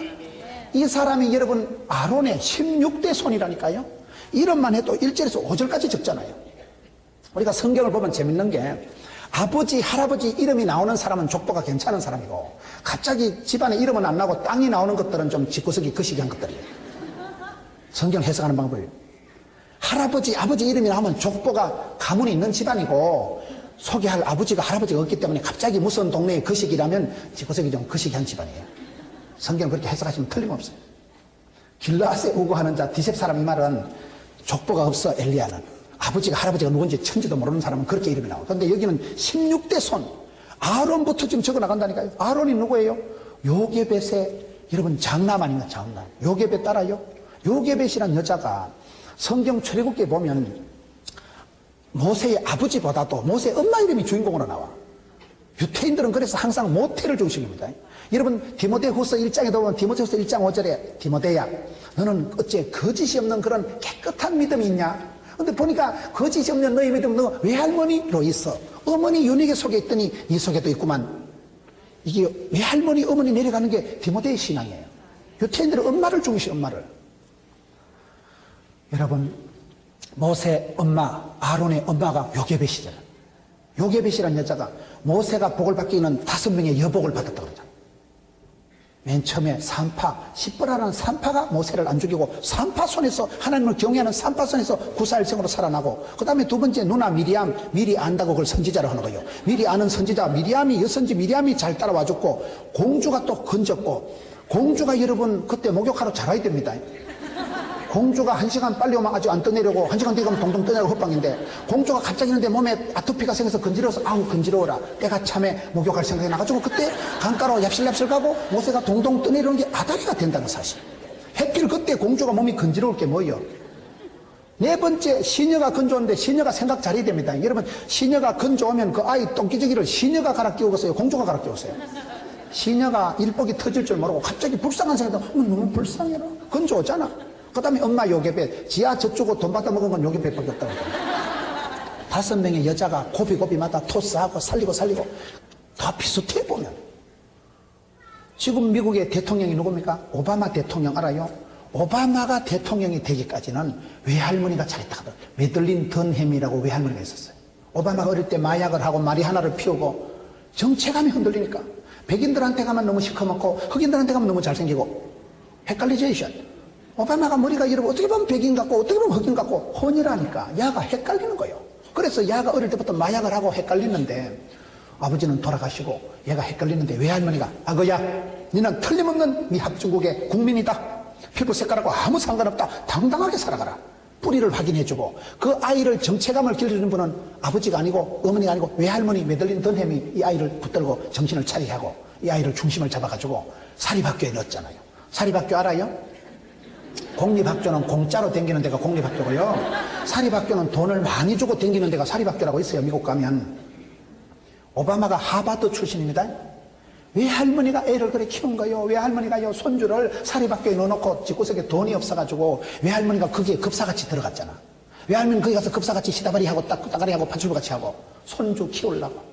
이 사람이 여러분 아론의 16대 손이라니까요. 이름만 해도 1절에서 5절까지 적잖아요. 우리가 성경을 보면 재밌는 게 아버지 할아버지 이름이 나오는 사람은 족보가 괜찮은 사람이고 갑자기 집안에 이름은 안 나오고 땅이 나오는 것들은 좀 짓구석이 거시기한 것들이에요. 성경 해석하는 방법이에요. 할아버지 아버지 이름이 나오면 족보가 가문이 있는 집안이고 소개할 아버지가 할아버지가 없기 때문에 갑자기 무슨 동네의 거시기라면 짓구석이 좀 거시기한 집안이에요. 성경 그렇게 해석하시면 틀림없어요. 길라앗에 우거하는 자 디셉 사람 이 말은 족보가 없어. 엘리야는 아버지가 할아버지가 누군지 천지도 모르는 사람은 그렇게 이름이 나와요. 그런데 여기는 16대 손 아론부터 지금 적어 나간다니까요. 아론이 누구예요? 요게벳의 여러분 장남 아닌가? 장남. 요게벳 따라요? 요게벳이란 여자가 성경 출애굽기에 보면 모세의 아버지보다도 모세의 엄마 이름이 주인공으로 나와. 유태인들은 그래서 항상 모태를 중심입니다. 여러분 디모데후서 1장에 보면 디모데후서 1장 5절에 디모데야 너는 어째 거짓이 없는 그런 깨끗한 믿음이 있냐? 근데 보니까 거짓이 없는 너의 믿음 너 외할머니로 있어. 어머니 윤희계 속에 있더니 이 속에도 있구만. 이게 외할머니 어머니 내려가는 게 디모데의 신앙이에요. 유태인들은 엄마를 중시 엄마를. 여러분 모세 엄마 아론의 엄마가 요게벳이잖아요. 요게벳이라는 여자가 모세가 복을 받기는 5명의 여복을 받았다고 그러잖아요. 맨 처음에 산파, 십보라는 산파가 모세를 안 죽이고 산파 손에서 하나님을 경외하는 산파 손에서 구사일생으로 살아나고 그 다음에 두 번째 누나 미리암, 미리 안다고 그걸 선지자로 하는 거예요. 미리 아는 선지자 미리암이 여선지 미리암이 잘 따라와줬고 공주가 또 건졌고 공주가 여러분 그때 목욕하러 잘 와야 됩니다. 공주가 1시간 빨리 오면 아직 안 떠내려고 1시간 뒤에 가면 동동 떠내려고 헛방인데 공주가 갑자기 있는데 몸에 아토피가 생겨서 건지러워서 아우 건지러워라 때가 참에 목욕할 생각이 나가지고 그때 강가로 얍실얍실 가고 모세가 동동 떠내려오는 게 아다리가 된다는 사실. 해필 그때 공주가 몸이 건지러울 게 뭐예요? 네 번째 시녀가 건조하는데 시녀가 생각 잘해야 됩니다. 여러분 시녀가 건조하면 그 아이 똥기저귀를 시녀가 갈아 끼우겠어요? 공주가 갈아 끼우겠어요? 시녀가 일복이 터질 줄 모르고 갑자기 불쌍한 생각이 너무 불쌍해라. 건조하잖아. 그 다음에 엄마 요게벳 지하 젖주고 돈 받아 먹은 건 요게벳밖에 없다고. 5명의 여자가 고비고비마다 토스하고 살리고 다 비슷해 보면. 지금 미국의 대통령이 누굽니까? 오바마 대통령 알아요? 오바마가 대통령이 되기까지는 외할머니가 잘했다 하더라고요. 메들린 던햄이라고 외할머니가 있었어요. 오바마가 어릴 때 마약을 하고 마리하나를 피우고 정체감이 흔들리니까 백인들한테 가면 너무 시커멓고 흑인들한테 가면 너무 잘생기고 헷갈리제이션. 오바마가 머리가 여러분 어떻게 보면 백인 같고 어떻게 보면 흑인 같고 혼이라니까 야가 헷갈리는 거예요. 그래서 야가 어릴 때부터 마약을 하고 헷갈리는데 아버지는 돌아가시고 얘가 헷갈리는데 외할머니가 아거야 너는 틀림없는 미합중국의 국민이다. 피부 색깔하고 아무 상관없다. 당당하게 살아가라. 뿌리를 확인해주고 그 아이를 정체감을 기르는 분은 아버지가 아니고 어머니가 아니고 외할머니 메들린 던햄이 이 아이를 붙들고 정신을 차리게 하고 이 아이를 중심을 잡아가지고 사립학교에 넣었잖아요. 사립학교 알아요? 공립학교는 공짜로 댕기는 데가 공립학교고요. 사립학교는 돈을 많이 주고 댕기는 데가 사립학교라고 있어요. 미국 가면. 오바마가 하버드 출신입니다. 외할머니가 애를 그래 키운 거예요. 외할머니가요 손주를 사립학교에 넣어놓고 집구석에 돈이 없어가지고 외할머니가 거기에 급사같이 들어갔잖아. 외할머니 거기 가서 급사같이 시다바리하고 따가리하고 파출부같이 하고 손주 키우려고.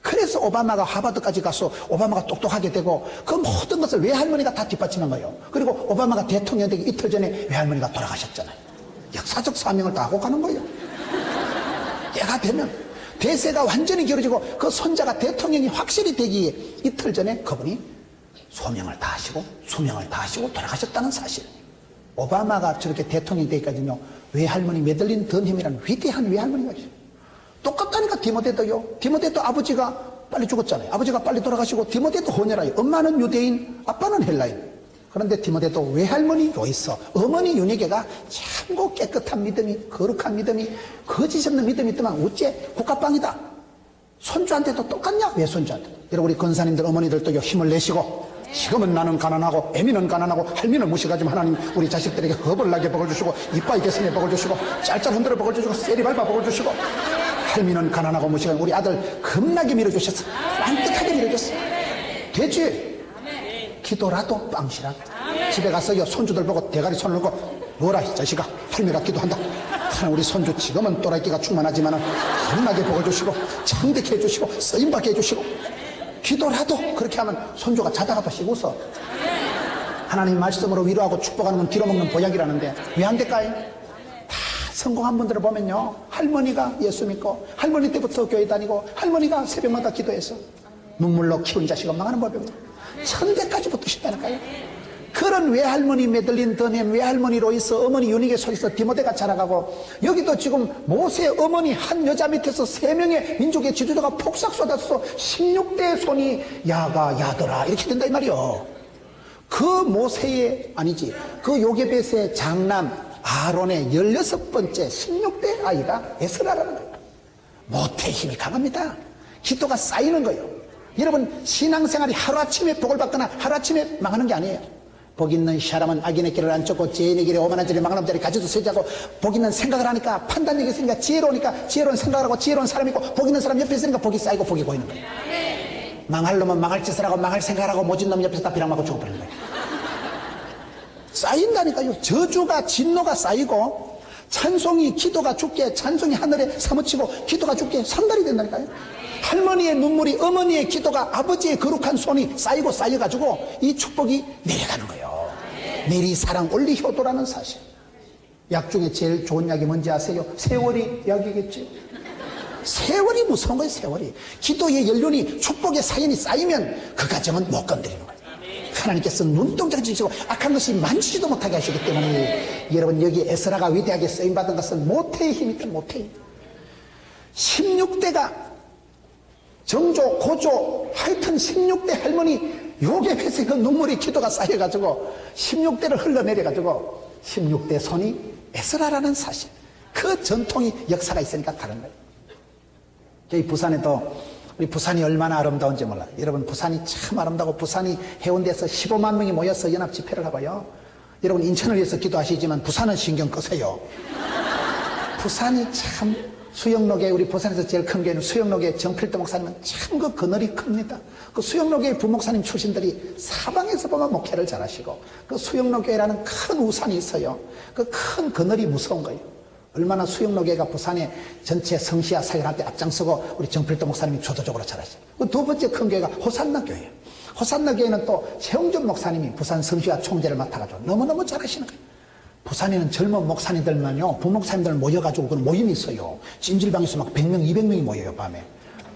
그래서 오바마가 하버드까지 가서 오바마가 똑똑하게 되고 그 모든 것을 외할머니가 다 뒷받침한 거예요. 그리고 오바마가 대통령 되기 이틀 전에 외할머니가 돌아가셨잖아요. 역사적 사명을 다 하고 가는 거예요. 때가 되면 대세가 완전히 기울어지고 그 손자가 대통령이 확실히 되기에 이틀 전에 그분이 소명을 다하시고 수명을 다하시고 돌아가셨다는 사실. 오바마가 저렇게 대통령이 되기까지는요 외할머니 메들린 던햄이라는 위대한 외할머니가 있어요. 똑같다니까. 디모데도요. 디모데도 아버지가 빨리 죽었잖아요. 아버지가 빨리 돌아가시고 디모데도 호녀라요. 엄마는 유대인, 아빠는 헬라인. 그런데 디모데도 외할머니로 있어. 어머니 윤희계가 참고 깨끗한 믿음이, 거룩한 믿음이, 거짓 없는 믿음이 있더만 어째 국가빵이다. 손주한테도 똑같냐? 외손주한테도. 여러분 우리 권사님들 어머니들도 힘을 내시고 지금은 나는 가난하고 애미는 가난하고 할미는 무식하지만 하나님 우리 자식들에게 허벌나게 복을 주시고 이빠이 개선에 복을 주시고 짤짤 흔들어 복을 주시고 세리 밟아 복을 주시고 할미는 가난하고 무식한 우리 아들 겁나게 밀어주셨어. 완벽하게 밀어줬어. 되지? 기도라도 빵시라고. 집에 가서요 손주들 보고 대가리 손을 놓고 뭐라 이 자식아 할미가 기도한다. 하나님 우리 손주 지금은 또라이끼가 충만하지만 겁나게 복을 주시고 창대케 해주시고 쓰임받게 해주시고 기도라도 그렇게 하면 손주가 자다가 또 씩 웃어. 하나님 말씀으로 위로하고 축복하는 건 뒤로 먹는 보약이라는데 왜 안 될까요? 다 성공한 분들을 보면요, 할머니가 예수 믿고 할머니 때부터 교회 다니고 할머니가 새벽마다 기도해서 눈물로 키운 자식은 망하는 법입니다. 천대까지 붙으신다니까요. 그런 외할머니 메들린 더넴, 외할머니 로이스, 어머니 유니게 속에서 디모데가 자라가고, 여기도 지금 모세 어머니 한 여자 밑에서 3명의 민족의 지도자가 폭삭 쏟아서 16대 손이 야가 야더라 이렇게 된다 이 말이요. 그 모세의 아니지 그 요게벳의 장남 아론의 16번째 16대 아이가 에스라라는 거예요. 모태의 힘이 강합니다. 기도가 쌓이는 거예요. 여러분, 신앙생활이 하루아침에 복을 받거나 하루아침에 망하는 게 아니에요. 복 있는 사람은 악인의 길을 안 쫓고 죄인의 길에 오만한 자리 망하는 자리 가지도 세자고, 복 있는 생각을 하니까 판단력이 있으니까 지혜로우니까 지혜로운 생각을 하고 지혜로운 사람이 있고, 복 있는 사람 옆에 있으니까 복이 쌓이고 복이 보이는 거예요. 망할 놈은 망할 짓을 하고 망할 생각을 하고 모진 놈 옆에서 다 비랑 맞고 죽어버리는 거예요. 쌓인다니까요. 저주가 진노가 쌓이고 찬송이 기도가 죽게, 찬송이 하늘에 사무치고 기도가 죽게 상달이 된다니까요. 할머니의 눈물이 어머니의 기도가 아버지의 거룩한 손이 쌓이고 쌓여가지고 이 축복이 내려가는 거예요. 내리 사랑 올리 효도라는 사실. 약 중에 제일 좋은 약이 뭔지 아세요? 세월이 약이겠지. 세월이 무서운 거예요. 세월이. 기도의 연륜이, 축복의 사연이 쌓이면 그 가정은 못 건드리는 거예요. 하나님께서 눈동자를 지시고 악한 것이 만지지도 못하게 하시기 때문에, 여러분, 여기 에스라가 위대하게 쓰임받은 것은 모태의 힘이다. 모태의 힘. 16대가 정조, 고조, 하여튼 16대 할머니 요게벳의 그 눈물이 기도가 쌓여가지고 16대를 흘러내려가지고 16대 손이 에스라라는 사실, 그 전통이 역사가 있으니까 다른 거예요. 저희 부산에도, 우리 부산이 얼마나 아름다운지 몰라요. 여러분, 부산이 참 아름다고, 부산이 해운대에서 15만 명이 모여서 연합 집회를 하고요. 여러분, 인천을 위해서 기도하시지만 부산은 신경 끄세요. 부산이 참, 수영로계, 우리 부산에서 제일 큰 교회는 수영로계 정필도 목사님은 참 그 그늘이 큽니다. 그 수영로계 부목사님 출신들이 사방에서 보면 목회를 잘하시고, 그 수영로교회라는 큰 우산이 있어요. 그 큰 그늘이 무서운 거예요. 얼마나 수영로교회가 부산의 전체 성시와 사역할 때 앞장서고 우리 정필도 목사님이 주도적으로 잘하시죠. 그 두 번째 큰 교회가 호산나 교회예요. 호산나 교회는 또 최홍준 목사님이 부산 성시와 총재를 맡아가지고 너무너무 잘하시는 거예요. 부산에는 젊은 목사님들만요, 부목사님들 모여가지고 그런 모임이 있어요. 찜질방에서 막 100명, 200명이 모여요, 밤에.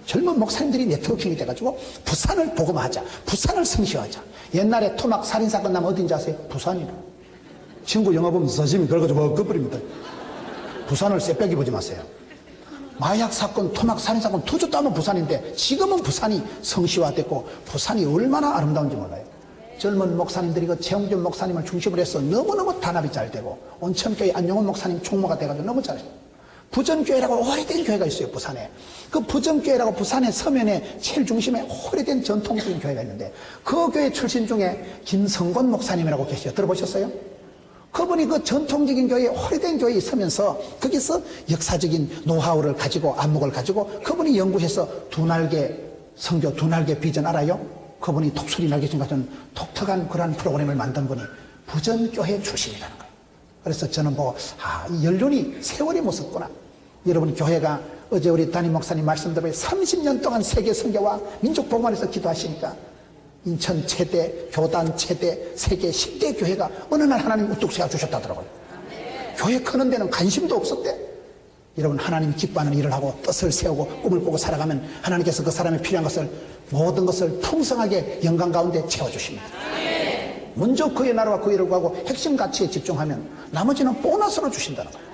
젊은 목사님들이 네트워킹이 돼가지고 부산을 복음하자, 부산을 성시하자. 옛날에 토막 살인사건 나면 어딘지 아세요? 부산이라. 친구 영화 보면 서심이 그래가지고 꺼버립니다. 부산을 쌔빼기 보지 마세요. 마약 사건, 토막 살인사건 터졌다 하면 부산인데, 지금은 부산이 성시화됐고 부산이 얼마나 아름다운지 몰라요. 젊은 목사님들이 그 최홍준 목사님을 중심으로 해서 너무너무 단합이 잘 되고, 온천교회 안용원 목사님 총무가 돼가지고 너무 잘해요. 부전교회라고 오래된 교회가 있어요, 부산에. 그 부전교회라고 부산의 서면에 제일 중심에 오래된 전통적인 교회가 있는데, 그 교회 출신 중에 김성곤 목사님이라고 계세요. 들어보셨어요? 그분이 그 전통적인 교회, 오래된 교회에 있으면서 거기서 역사적인 노하우를 가지고, 안목을 가지고 그분이 연구해서 두날개 성교, 두날개 비전 알아요? 그분이 독수리 날개신 같은 독특한 그런 프로그램을 만든 분이 부전교회 출신이라는 거예요. 그래서 저는 뭐, 이 연륜이 세월이 무섭구나. 여러분, 교회가 어제 우리 담임 목사님 말씀대로 30년 동안 세계 선교와 민족 복음에서 기도하시니까 인천 최대, 교단 최대, 세계 10대 교회가 어느 날 하나님 우뚝 세워주셨다더라고요. 교회 크는 데는 관심도 없었대. 여러분, 하나님이 기뻐하는 일을 하고 뜻을 세우고 꿈을 꾸고 살아가면 하나님께서 그 사람이 필요한 것을, 모든 것을 풍성하게 영광 가운데 채워주십니다. 먼저 그의 나라와 그의 일을 구하고 핵심 가치에 집중하면 나머지는 보너스로 주신다는 거예요.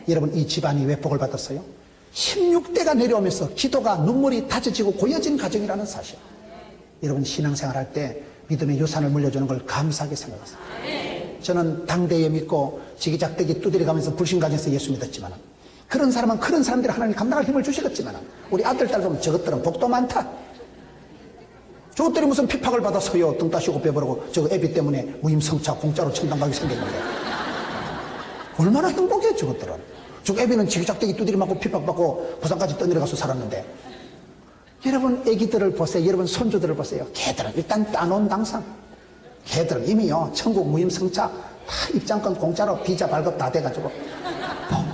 여러분, 이 집안이 왜 복을 받았어요? 16대가 내려오면서 기도가 눈물이 다져지고 고여진 가정이라는 사실. 여러분, 신앙생활 할 때 믿음의 유산을 물려주는 걸 감사하게 생각했어요. 저는 당대에 믿고 지기작대기 두드려 가면서 불신가정에서 예수 믿었지만, 그런 사람은 그런 사람들이 하나님 감당할 힘을 주시겠지만, 우리 아들, 딸 보면 저것들은 복도 많다. 저것들이 무슨 핍박을 받아서요, 등 따시고 배부르고 저거 애비 때문에 무임성차 공짜로 천당 가게 생겼는데 얼마나 행복해. 저것들은. 저 애비는 지기작대기 두드려 맞고 핍박받고 부산까지 떠내려가서 살았는데, 여러분 애기들을 보세요. 여러분 손주들을 보세요. 걔들은 일단 따놓은 당상, 걔들은 이미요 천국 무임승차 다 입장권 공짜로 비자 발급 다 돼가지고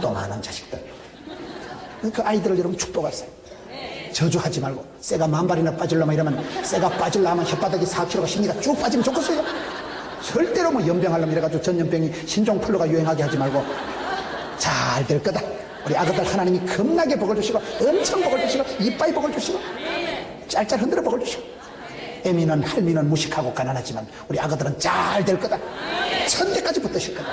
또 많은 자식들. 그 아이들을 여러분 축복하세요. 저주하지 말고 쇠가 10,000발이나 빠질려면 이러면 쇠가 빠질려면 혓바닥이 4kg가 십니까 쭉 빠지면 좋겠어요. 절대로 뭐 연병하려면 이래가지고 전염병이 신종플루가 유행하게 하지 말고 잘 될 거다. 우리 아가들 하나님이 겁나게 복을 주시고 엄청 복을 주시고 이빠이 복을 주시고 짤짤 흔들어 복을 주시고 애미는 할미는 무식하고 가난하지만 우리 아가들은 잘 될 거다. 천대까지 붙으실 거다.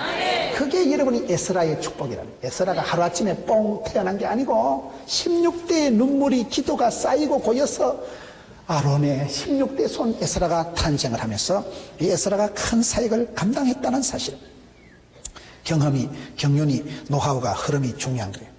그게 여러분이 에스라의 축복이라는. 에스라가 하루아침에 뽕 태어난 게 아니고 16대의 눈물이 기도가 쌓이고 고여서 아론의 16대 손 에스라가 탄생을 하면서 이 에스라가 큰 사역을 감당했다는 사실. 경험이, 경륜이, 노하우가, 흐름이 중요한 거예요.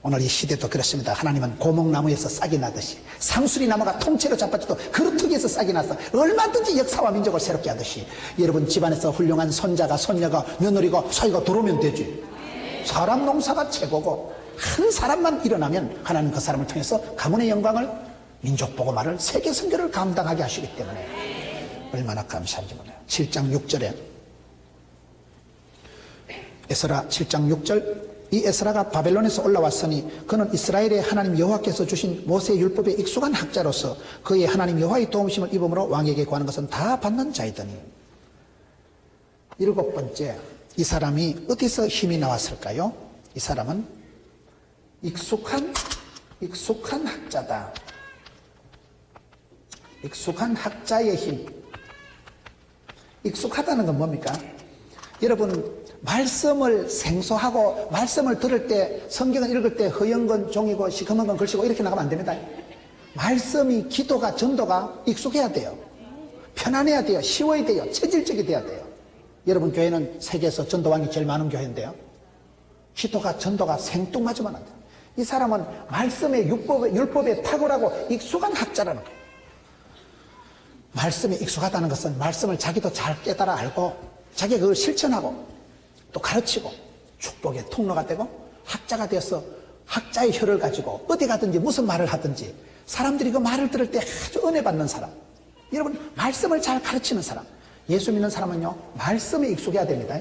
오늘 이 시대도 그렇습니다. 하나님은 고목나무에서 싹이 나듯이 상수리 나무가 통째로 자빠져도 그루터기에서 싹이 나서 얼마든지 역사와 민족을 새롭게 하듯이 여러분 집안에서 훌륭한 손자가 손녀가 며느리가 사이가 들어오면 되지. 사람 농사가 최고고 한 사람만 일어나면 하나님 그 사람을 통해서 가문의 영광을 민족 복음화를 세계 선교를 감당하게 하시기 때문에 얼마나 감사한지 몰라요. 7장 6절에 에스라 7장 6절 이 에스라가 바벨론에서 올라왔으니 그는 이스라엘의 하나님 여호와께서 주신 모세의 율법에 익숙한 학자로서 그의 하나님 여호와의 도움심을 입음으로 왕에게 구하는 것은 다 받는 자이더니. 7번째, 이 사람이 어디서 힘이 나왔을까요? 이 사람은 익숙한 학자다. 익숙한 학자의 힘. 익숙하다는 건 뭡니까? 여러분 말씀을 생소하고 말씀을 들을 때 성경을 읽을 때 허연 건 종이고 시커먼 건 글씨고 이렇게 나가면 안 됩니다. 말씀이 기도가 전도가 익숙해야 돼요. 편안해야 돼요. 쉬워야 돼요. 체질적이 돼야 돼요. 여러분 교회는 세계에서 전도왕이 제일 많은 교회인데요. 기도가 전도가 생뚱맞으면 안 돼요. 이 사람은 말씀의 율법에 탁월하고 익숙한 학자라는 거예요. 말씀에 익숙하다는 것은 말씀을 자기도 잘 깨달아 알고 자기가 그걸 실천하고 또 가르치고 축복의 통로가 되고 학자가 되어서 학자의 혀를 가지고 어디 가든지 무슨 말을 하든지 사람들이 그 말을 들을 때 아주 은혜 받는 사람. 여러분 말씀을 잘 가르치는 사람. 예수 믿는 사람은요 말씀에 익숙해야 됩니다.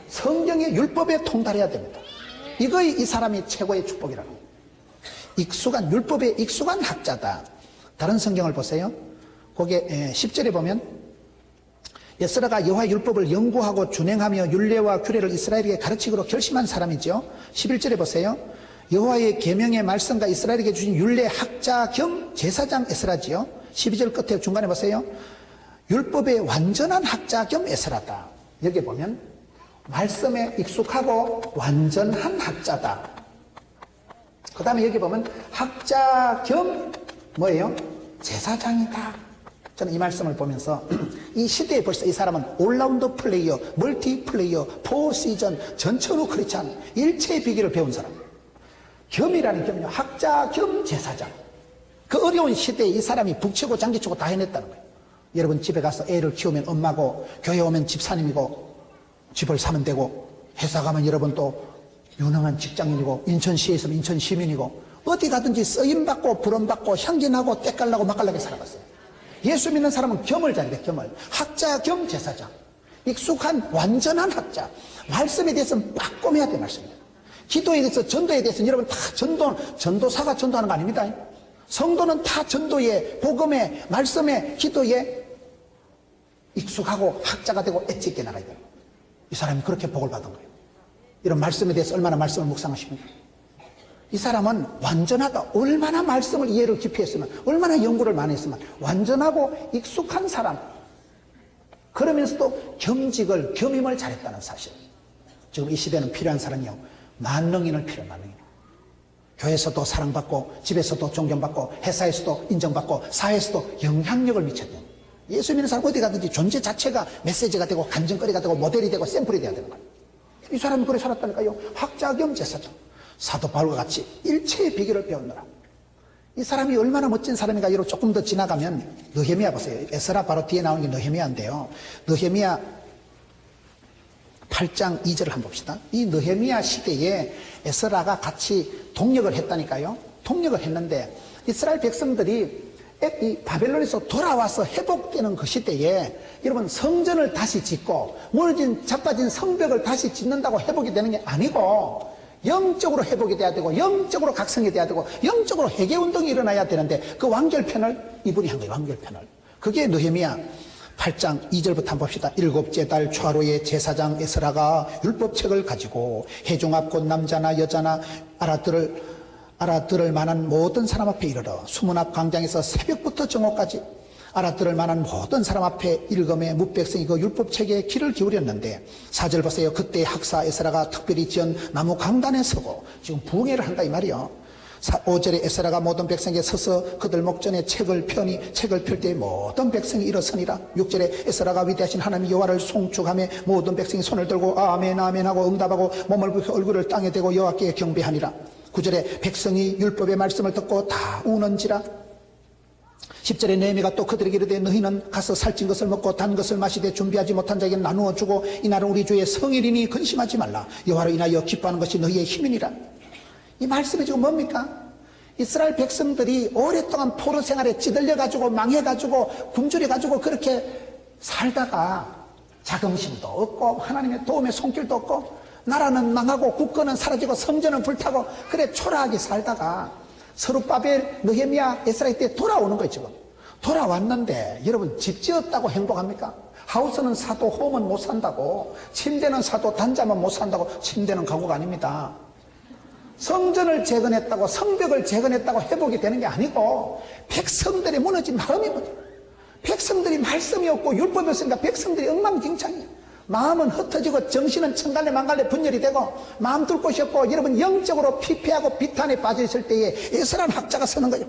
성경의 율법에 통달해야 됩니다. 이거이 이 사람이 최고의 축복이라는 거예요. 익숙한 율법에 익숙한 학자다. 다른 성경을 보세요. 거기에 10절에 보면 에스라가 여호와의 율법을 연구하고 준행하며 율례와 규례를 이스라엘에게 가르치기로 결심한 사람이죠. 11절에 보세요. 여호와의 계명의 말씀과 이스라엘에게 주신 율례 학자 겸 제사장 에스라지요. 12절 끝에 중간에 보세요. 율법의 완전한 학자 겸 에스라다. 여기 보면 말씀에 익숙하고 완전한 학자다. 그 다음에 여기 보면 학자 겸 뭐예요? 제사장이다. 저는 이 말씀을 보면서 이 시대에 벌써 이 사람은 올라운드 플레이어, 멀티 플레이어, 포시전, 전천후 크리스찬, 일체의 비결을 배운 사람. 겸이라는 겸요, 학자 겸 제사장. 그 어려운 시대에 이 사람이 북치고 장기치고 다 해냈다는 거예요. 여러분 집에 가서 애를 키우면 엄마고 교회 오면 집사님이고 집을 사면 되고 회사 가면 여러분 또 유능한 직장인이고 인천시에 있으면 인천 시민이고 어디 가든지 쓰임받고 부름받고 향기나고 때깔나고 맛깔나게 살아갔어요. 예수 믿는 사람은 겸을 잘해. 겸을. 학자 겸 제사장. 익숙한 완전한 학자. 말씀에 대해서는 빠꼼해야 돼. 말씀입니다. 기도에 대해서 전도에 대해서는 여러분 다 전도사가 전도하는 거 아닙니다. 성도는 다 전도에 복음에 말씀에 기도에 익숙하고 학자가 되고 엣지 있게 나가야 돼요. 이 사람이 그렇게 복을 받은 거예요. 이런 말씀에 대해서 얼마나 말씀을 묵상하십니까? 이 사람은 완전하다. 얼마나 말씀을 이해를 깊이 했으면, 얼마나 연구를 많이 했으면, 완전하고 익숙한 사람. 그러면서도 겸임을 잘했다는 사실. 지금 이 시대는 필요한 사람이요. 만능인을 필요해, 만능인. 교회에서도 사랑받고, 집에서도 존경받고, 회사에서도 인정받고, 사회에서도 영향력을 미쳐야 돼요. 예수 믿는 사람 어디 가든지 존재 자체가 메시지가 되고, 간증거리가 되고, 모델이 되고, 샘플이 돼야 되는 거예요. 이 사람은 그래 살았다니까요. 학자 겸 제사장. 사도 바울과 같이 일체의 비결을 배웠노라. 이 사람이 얼마나 멋진 사람인가. 이로 조금 더 지나가면 느헤미야 보세요. 에스라 바로 뒤에 나오는 게 느헤미야인데요. 느헤미야 8장 2절을 한번 봅시다. 이 느헤미야 시대에 에스라가 같이 동력을 했다니까요. 동력을 했는데 이스라엘 백성들이 이 바벨론에서 돌아와서 회복되는 그 시대에 여러분 성전을 다시 짓고 무너진 자빠진 성벽을 다시 짓는다고 회복이 되는 게 아니고 영적으로 회복이 돼야 되고 영적으로 각성이 돼야 되고 영적으로 회개운동이 일어나야 되는데 그 완결편을 이분이 한 거예요. 완결편을. 그게 느헤미야 8장 2절부터 한번 봅시다. 일곱째 달 초하루에 제사장 에스라가 율법책을 가지고 회중 앞 곧 남자나 여자나 알아들을 만한 모든 사람 앞에 이르러 수문 앞 광장에서 새벽부터 정오까지 알아들을 만한 모든 사람 앞에 읽음에 뭇백성이 그 율법책에 귀를 기울였는데 4절 보세요. 그때 학사 에스라가 특별히 지은 나무 강단에 서고 지금 부흥회를 한다 이 말이요. 5절에 에스라가 모든 백성에게 서서 그들 목전에 책을 펴니 책을 펼 때 모든 백성이 일어서니라. 6절에 에스라가 위대하신 하나님 여호와를 송축하며 모든 백성이 손을 들고 아멘 아멘 하고 응답하고 몸을 굽혀 얼굴을 땅에 대고 여호와께 경배하니라. 9절에 백성이 율법의 말씀을 듣고 다 우는지라. 10절에 느헤미야가 또 그들에게 이르되 너희는 가서 살찐 것을 먹고 단 것을 마시되 준비하지 못한 자에게 나누어 주고 이날은 우리 주의 성일이니 근심하지 말라. 여호와로 인하여 기뻐하는 것이 너희의 힘이니라. 이 말씀이 지금 뭡니까? 이스라엘 백성들이 오랫동안 포로 생활에 찌들려 가지고 망해 가지고 굶주려 가지고 그렇게 살다가 자긍심도 없고 하나님의 도움의 손길도 없고 나라는 망하고 국권은 사라지고 성전은 불타고 그래 초라하게 살다가 스룹바벨, 느헤미야, 에스라 때 돌아오는 거예요. 지금 돌아왔는데 여러분 집 지었다고 행복합니까? 하우스는 사도 홈은 못 산다고, 침대는 사도 단자만 못 산다고. 침대는 가구가 아닙니다. 성전을 재건했다고 성벽을 재건했다고 회복이 되는 게 아니고 백성들의 무너진 마음이 뭐죠? 백성들이 말씀이 없고 율법이 없으니까 백성들이 엉망진창이에요. 마음은 흩어지고 정신은 천갈래 만갈래 분열이 되고 마음 둘 곳이 없고 여러분 영적으로 피폐하고 비탄에 빠져있을 때에 에스라는 학자가 서는 거예요.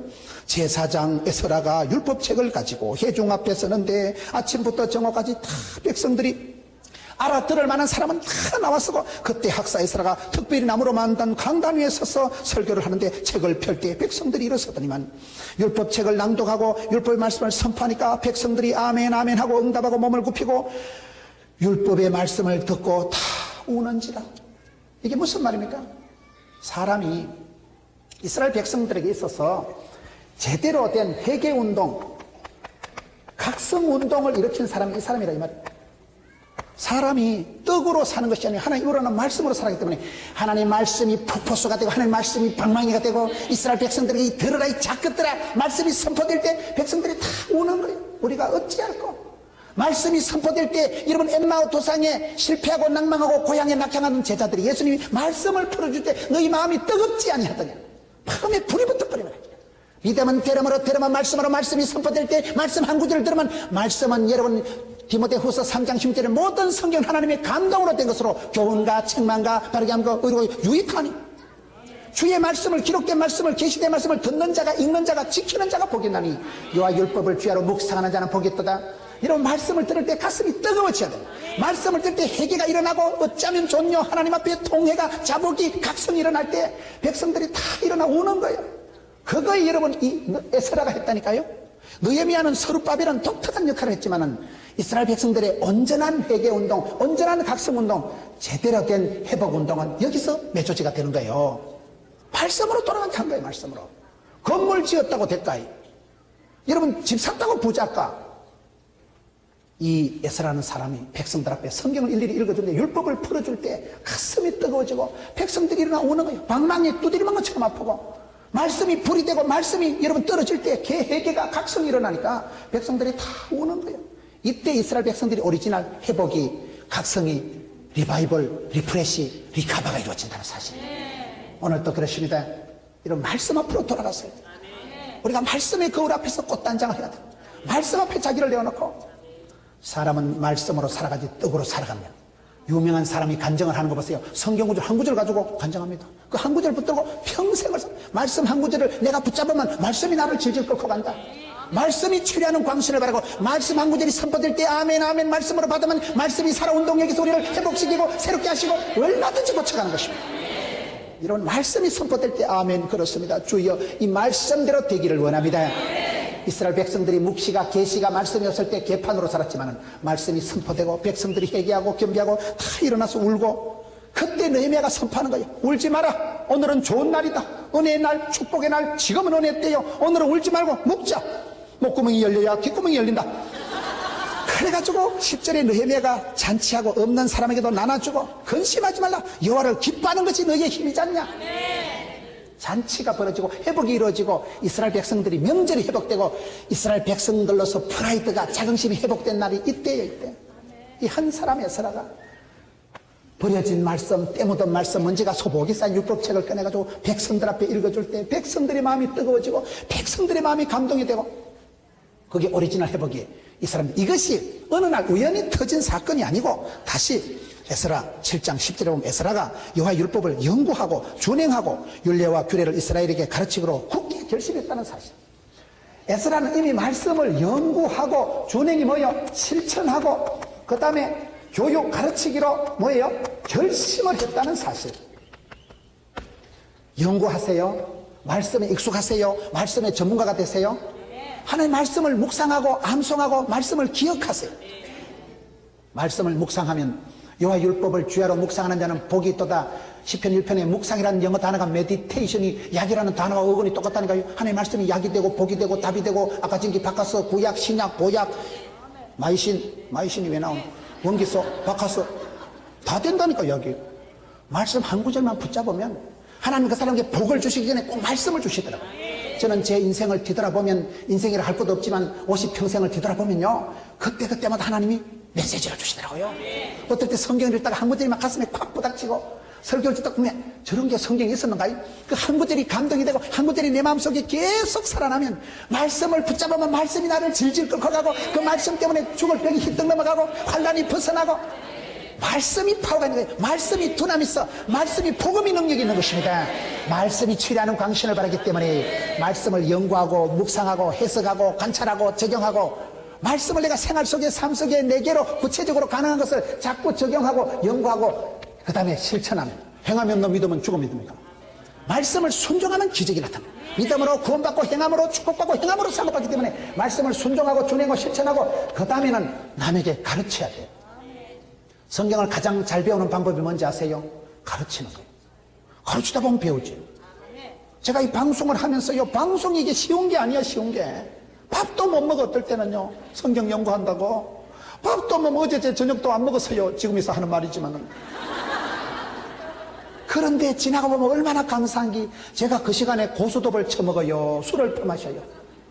제사장 에스라가 율법책을 가지고 회중 앞에 서는데 아침부터 정오까지 다 백성들이 알아들을 만한 사람은 다 나왔고 그때 학사 에스라가 특별히 나무로 만든 강단 위에 서서 설교를 하는데 책을 펼 때 백성들이 일어서더니만 율법책을 낭독하고 율법의 말씀을 선포하니까 백성들이 아멘 아멘 하고 응답하고 몸을 굽히고 율법의 말씀을 듣고 다 우는지라. 이게 무슨 말입니까? 사람이 이스라엘 백성들에게 있어서 제대로 된 회개운동, 각성운동을 일으킨 사람이 이 사람이라 이 말이에요. 사람이 떡으로 사는 것이 아니라 하나님 우러나는 말씀으로 살기 때문에 하나님 말씀이 폭포수가 되고 하나님 말씀이 방망이가 되고 이스라엘 백성들에게 들으라 이 작것들아 말씀이 선포될 때 백성들이 다 우는 거예요. 우리가 어찌할꼬? 말씀이 선포될 때 여러분 엠마오 도상에 실패하고 낭망하고 고향에 낙향하는 제자들이 예수님이 말씀을 풀어줄 때 너희 마음이 뜨겁지 아니하더냐. 마음에 불이 붙어버리면 믿음은 들음으로 들으면 말씀으로 말씀이 선포될 때 말씀 한 구절을 들으면 말씀은 여러분 디모데후서 3장 16절에 모든 성경 하나님의 감동으로 된 것으로 교훈과 책망과 바르게 함과 의로 유익하니 주의 말씀을 기록된 말씀을 계시된 말씀을 듣는 자가 읽는 자가 지키는 자가 복이 나니 여호와 율법을 주야로 묵상하는 자는 복이 있도다. 이런 말씀을 들을 때 가슴이 뜨거워져야 돼요. 말씀을 들을 때 회개가 일어나고 어쩌면 좋뇨 하나님 앞에 통회가 자복이 각성이 일어날 때 백성들이 다 일어나 우는 거예요. 그거에 여러분 이 에스라가 했다니까요. 느헤미야는 스룹바벨은 독특한 역할을 했지만은 이스라엘 백성들의 온전한 회개운동, 온전한 각성운동, 제대로 된 회복운동은 여기서 맺어지가 되는 거예요. 말씀으로 돌아간 거예요. 말씀으로. 건물 지었다고 될까요? 여러분 집 샀다고 부자일까? 이 에스라는 사람이 백성들 앞에 성경을 일일이 읽어주는데 율법을 풀어줄 때 가슴이 뜨거워지고 백성들이 일어나 우는 거예요. 방망이에 두드리는 것처럼 아프고 말씀이 불이 되고 말씀이 여러분 떨어질 때 회개가 각성이 일어나니까 백성들이 다 우는 거예요. 이때 이스라엘 백성들이 오리지널 회복이 각성이 리바이벌 리프레시 리카바가 이루어진다는 사실. 오늘도 그렇습니다. 이런 말씀 앞으로 돌아갔어요. 우리가 말씀의 거울 앞에서 꽃단장을 해야 돼요. 말씀 앞에 자기를 내어놓고 사람은 말씀으로 살아가지 떡으로 살아갑니다. 유명한 사람이 간증을 하는 거 보세요. 성경 구절 한 구절 가지고 간증합니다. 그 한 구절 붙들고 평생을 말씀 한 구절을 내가 붙잡으면 말씀이 나를 질질 끌고 간다. 말씀이 치료하는 광신을 바라고 말씀 한 구절이 선포될 때 아멘 아멘 말씀으로 받으면 말씀이 살아운동력에서 우리를 회복시키고 새롭게 하시고 얼마든지 고쳐가는 것입니다. 이런 말씀이 선포될 때 아멘 그렇습니다. 주여 이 말씀대로 되기를 원합니다. 이스라엘 백성들이 묵시가 계시가 말씀이 없을 때 개판으로 살았지만 말씀이 선포되고 백성들이 회개하고 겸비하고 다 일어나서 울고 그때 느헤미야가 선포하는 거예요. 울지 마라. 오늘은 좋은 날이다. 은혜의 날 축복의 날 지금은 은혜 때요. 오늘은 울지 말고 묵자. 목구멍이 열려야 귓구멍이 열린다. 그래가지고 10절에 느헤미야가 잔치하고 없는 사람에게도 나눠주고 근심하지 말라. 여호와를 기뻐하는 것이 너희의 힘이지 않냐. 잔치가 벌어지고 회복이 이루어지고 이스라엘 백성들이 명절이 회복되고 이스라엘 백성들로서 프라이드가 자긍심이 회복된 날이 이때예요. 이때 이 한 사람 에스라가 버려진 말씀, 때묻은 말씀, 먼지가 소복이 쌓인 율법책을 꺼내가지고 백성들 앞에 읽어줄 때 백성들의 마음이 뜨거워지고 백성들의 마음이 감동이 되고 그게 오리지널 회복이에요. 이 사람 이것이 어느 날 우연히 터진 사건이 아니고 다시 에스라 7장 10절에 보면 에스라가 여호와 율법을 연구하고 준행하고 율례와 규례를 이스라엘에게 가르치기로 굳게 결심했다는 사실. 에스라는 이미 말씀을 연구하고 준행이 뭐예요? 실천하고 그 다음에 교육 가르치기로 뭐예요? 결심을 했다는 사실. 연구하세요. 말씀에 익숙하세요. 말씀의 전문가가 되세요. 하나님의 말씀을 묵상하고 암송하고 말씀을 기억하세요. 말씀을 묵상하면 여호와 율법을 주야로 묵상하는 자는 복이 있도다. 시편 1편에 묵상이라는 영어 단어가 메디테이션이 약이라는 단어와 어근이 똑같다니까요. 하나님의 말씀이 약이 되고 복이 되고 답이 되고 아까 전기 바카스 구약 신약 보약 마이신이 왜 나오노? 원기소 바카스 다 된다니까. 여기 말씀 한 구절만 붙잡으면 하나님 그 사람에게 복을 주시기 전에 꼭 말씀을 주시더라고요. 저는 제 인생을 뒤돌아보면 인생이라 할 것도 없지만 50평생을 뒤돌아보면요 그때마다 하나님이 메시지를 주시더라고요. 어떨 때 성경을 읽다가 한 구절이 막 가슴에 콱 부닥치고 설교를 듣다 보면 저런 게 성경에 있었는가요? 그 한 구절이 감동이 되고 한 구절이 내 마음속에 계속 살아나면 말씀을 붙잡으면 말씀이 나를 질질 끌고 가고 그 말씀 때문에 죽을 병이 휘떡 넘어가고 환난이 벗어나고 말씀이 파워가 있는 거예요. 말씀이 두나미 있어. 말씀이 복음이 능력이 있는 것입니다. 말씀이 치료하는 광신을 바라기 때문에 말씀을 연구하고 묵상하고 해석하고 관찰하고 적용하고 말씀을 내가 생활 속에 삶 속에 내게로 구체적으로 가능한 것을 자꾸 적용하고 연구하고 그 다음에 실천하면 행하면 너 믿으면 죽어 믿습니까? 말씀을 순종하면 기적이 나타납니다. 믿음으로 구원받고 행함으로 축복받고 행함으로 상급받기 때문에 말씀을 순종하고 준행하고 실천하고 그 다음에는 남에게 가르쳐야 돼요. 성경을 가장 잘 배우는 방법이 뭔지 아세요? 가르치는 거예요. 가르치다 보면 배우지. 제가 이 방송을 하면서요 방송이 이게 쉬운 게 아니야. 쉬운 게 밥도 못 먹어. 어떨 때는요 성경 연구한다고 밥도 뭐 어제 제 저녁도 안 먹었어요. 지금에서 하는 말이지만은 그런데 지나가 보면 얼마나 감사한 게 제가 그 시간에 고수톱을 쳐먹어요. 술을 퍼마셔요.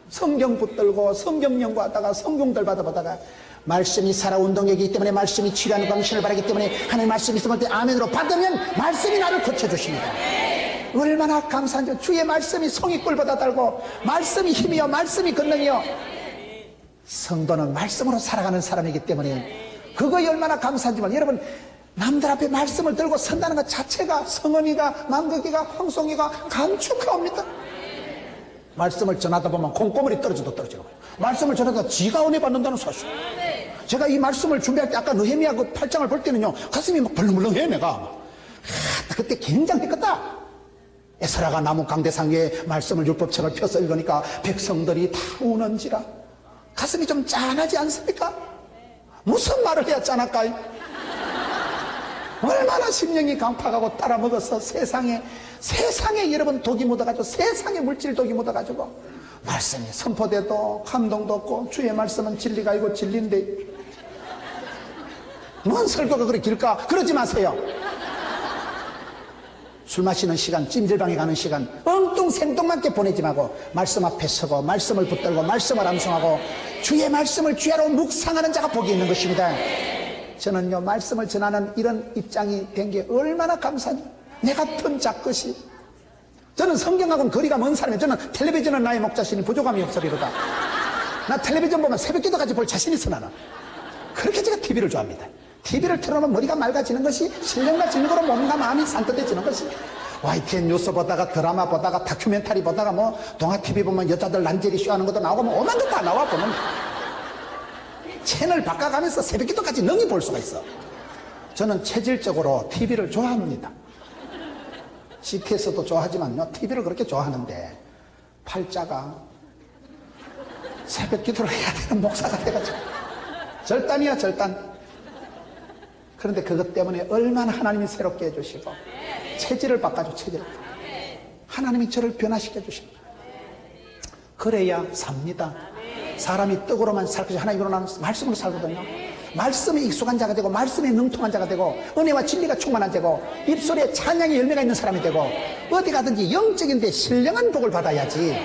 성경 붙들고 성경 연구하다가 성경들 받아보다가 말씀이 살아 운동력이기 때문에 말씀이 치료하는 광신을 바라기 때문에 하나님 말씀이 있을 때 아멘으로 받으면 말씀이 나를 고쳐주십니다. 얼마나 감사한지. 주의 말씀이 송이꿀보다 달고 말씀이 힘이요 말씀이 권능이요. 성도는 말씀으로 살아가는 사람이기 때문에 그거에 얼마나 감사한지만 여러분 남들 앞에 말씀을 들고 선다는 것 자체가 성은이가 망극이가 황송이가 감축하옵니다. 말씀을 전하다 보면 콩고물이 떨어져도 떨어지는 거예요. 말씀을 전하다 지가 은혜 받는다는 사실. 제가 이 말씀을 준비할 때 아까 느헤미야 그 8장을 볼 때는요 가슴이 막 벌렁벌렁해. 내가 그때 굉장했겠다. 에스라가 나무 강대상 위에 말씀을 율법책을 펴서 읽으니까 백성들이 다 우는지라 가슴이 좀 짠하지 않습니까? 무슨 말을 해야 짠할까요? 얼마나 심령이 강팍하고 따라먹어서 세상에 여러분 독이 묻어가지고 세상에 물질 독이 묻어가지고 말씀이 선포돼도 감동도 없고 주의 말씀은 진리가 아니고 진리인데 뭔 설교가 그렇게 길까? 그러지 마세요. 술 마시는 시간, 찜질방에 가는 시간 엉뚱 생뚱맞게 보내지 말고 말씀 앞에 서고 말씀을 붙들고 말씀을 암송하고 주의 말씀을 주야로 묵상하는 자가 복이 있는 것입니다. 저는요 말씀을 전하는 이런 입장이 된 게 얼마나 감사한지. 내 같은 작것이 저는 성경하고는 거리가 먼 사람이에요. 저는 텔레비전은 나의 목자신이 부족함이 없으리로다. 나 텔레비전 보면 새벽기도까지 볼 자신 있어. 나는 그렇게 제가 TV를 좋아합니다. TV를 틀어놓으면 머리가 맑아지는 것이 신령과 진리로 몸과 마음이 산뜻해지는 것이 YTN 뉴스 보다가 드라마 보다가 다큐멘터리 보다가 뭐 동아TV 보면 여자들 난제리 쇼하는 것도 나오고 뭐 오만 것 다 나와 보면 채널 바꿔가면서 새벽기도까지 능히 볼 수가 있어. 저는 체질적으로 TV를 좋아합니다. CTS도 좋아하지만요 TV를 그렇게 좋아하는데 팔자가 새벽기도를 해야 되는 목사가 돼가지고 절단이야 절단. 그런데 그것 때문에 얼마나 하나님이 새롭게 해주시고 체질을 바꿔줘. 체질을 하나님이 저를 변화시켜 주십니다. 그래야 삽니다. 사람이 떡으로만 살 것이 하나님으로 나는 말씀으로 살거든요. 말씀에 익숙한 자가 되고 말씀에 능통한 자가 되고 은혜와 진리가 충만한 자고 입술에 찬양의 열매가 있는 사람이 되고 어디 가든지 영적인 데 신령한 복을 받아야지.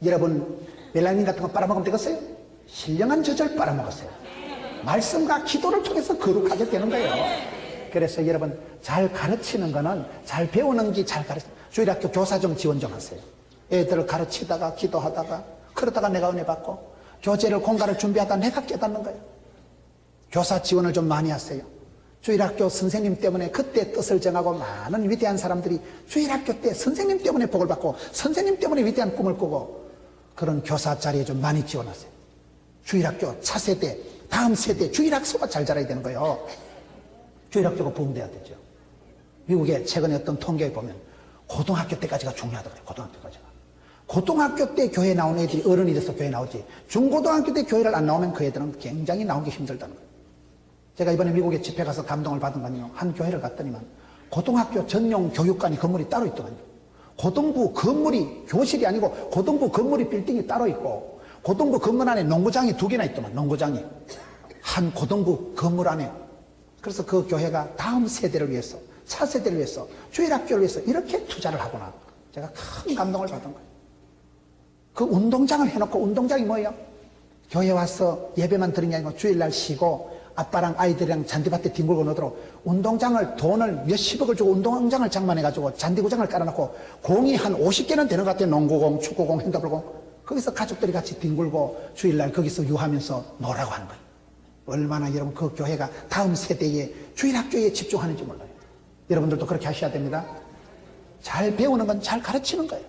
여러분 멜라닌 같은 거 빨아먹으면 되겠어요? 신령한 젖을 빨아먹었어요. 말씀과 기도를 통해서 거룩하게 되는 거예요. 그래서 여러분 잘 가르치는 거는 잘 배우는 게 잘 가르쳐. 주일학교 교사 좀 지원 좀 하세요. 애들을 가르치다가 기도하다가 그러다가 내가 은혜 받고 교재를 공간을 준비하다 내가 깨닫는 거예요. 교사 지원을 좀 많이 하세요. 주일학교 선생님 때문에 그때 뜻을 정하고 많은 위대한 사람들이 주일학교 때 선생님 때문에 복을 받고 선생님 때문에 위대한 꿈을 꾸고 그런 교사 자리에 좀 많이 지원하세요. 주일학교 차세대 다음 세대 주일학교가 잘 자라야 되는 거예요. 주일학교가 부흥돼야 되죠. 미국에 최근에 어떤 통계에 보면 고등학교 때까지가 중요하다고 그래요. 고등학교까지가. 고등학교 때 교회 나오는 애들이 어른이 돼서 교회 나오지 중고등학교 때 교회를 안 나오면 그 애들은 굉장히 나오기 힘들다는 거예요. 제가 이번에 미국에 집회 가서 감동을 받은 건요. 한 교회를 갔더니만 고등학교 전용 교육관이 건물이 따로 있더군요. 고등부 건물이 교실이 아니고 고등부 건물이 빌딩이 따로 있고 고등부 건물 안에 농구장이 2개나 있더만. 농구장이 한 고등부 건물 안에. 그래서 그 교회가 다음 세대를 위해서 차세대를 위해서 주일학교를 위해서 이렇게 투자를 하구나. 제가 큰 감동을 받은 거예요. 그 운동장을 해놓고 운동장이 뭐예요? 교회 와서 예배만 드린 게 아니고 주일날 쉬고 아빠랑 아이들이랑 잔디밭에 뒹굴고 노도록 운동장을 돈을 몇십억을 주고 운동장을 장만해가지고 잔디구장을 깔아놓고 공이 한 50개는 되는 것 같아요. 농구공, 축구공, 핸드볼공. 거기서 가족들이 같이 뒹굴고 주일날 거기서 유하면서 놀라고 하는 거예요. 얼마나 여러분 그 교회가 다음 세대에 주일학교에 집중하는지 몰라요. 여러분들도 그렇게 하셔야 됩니다. 잘 배우는 건 잘 가르치는 거예요.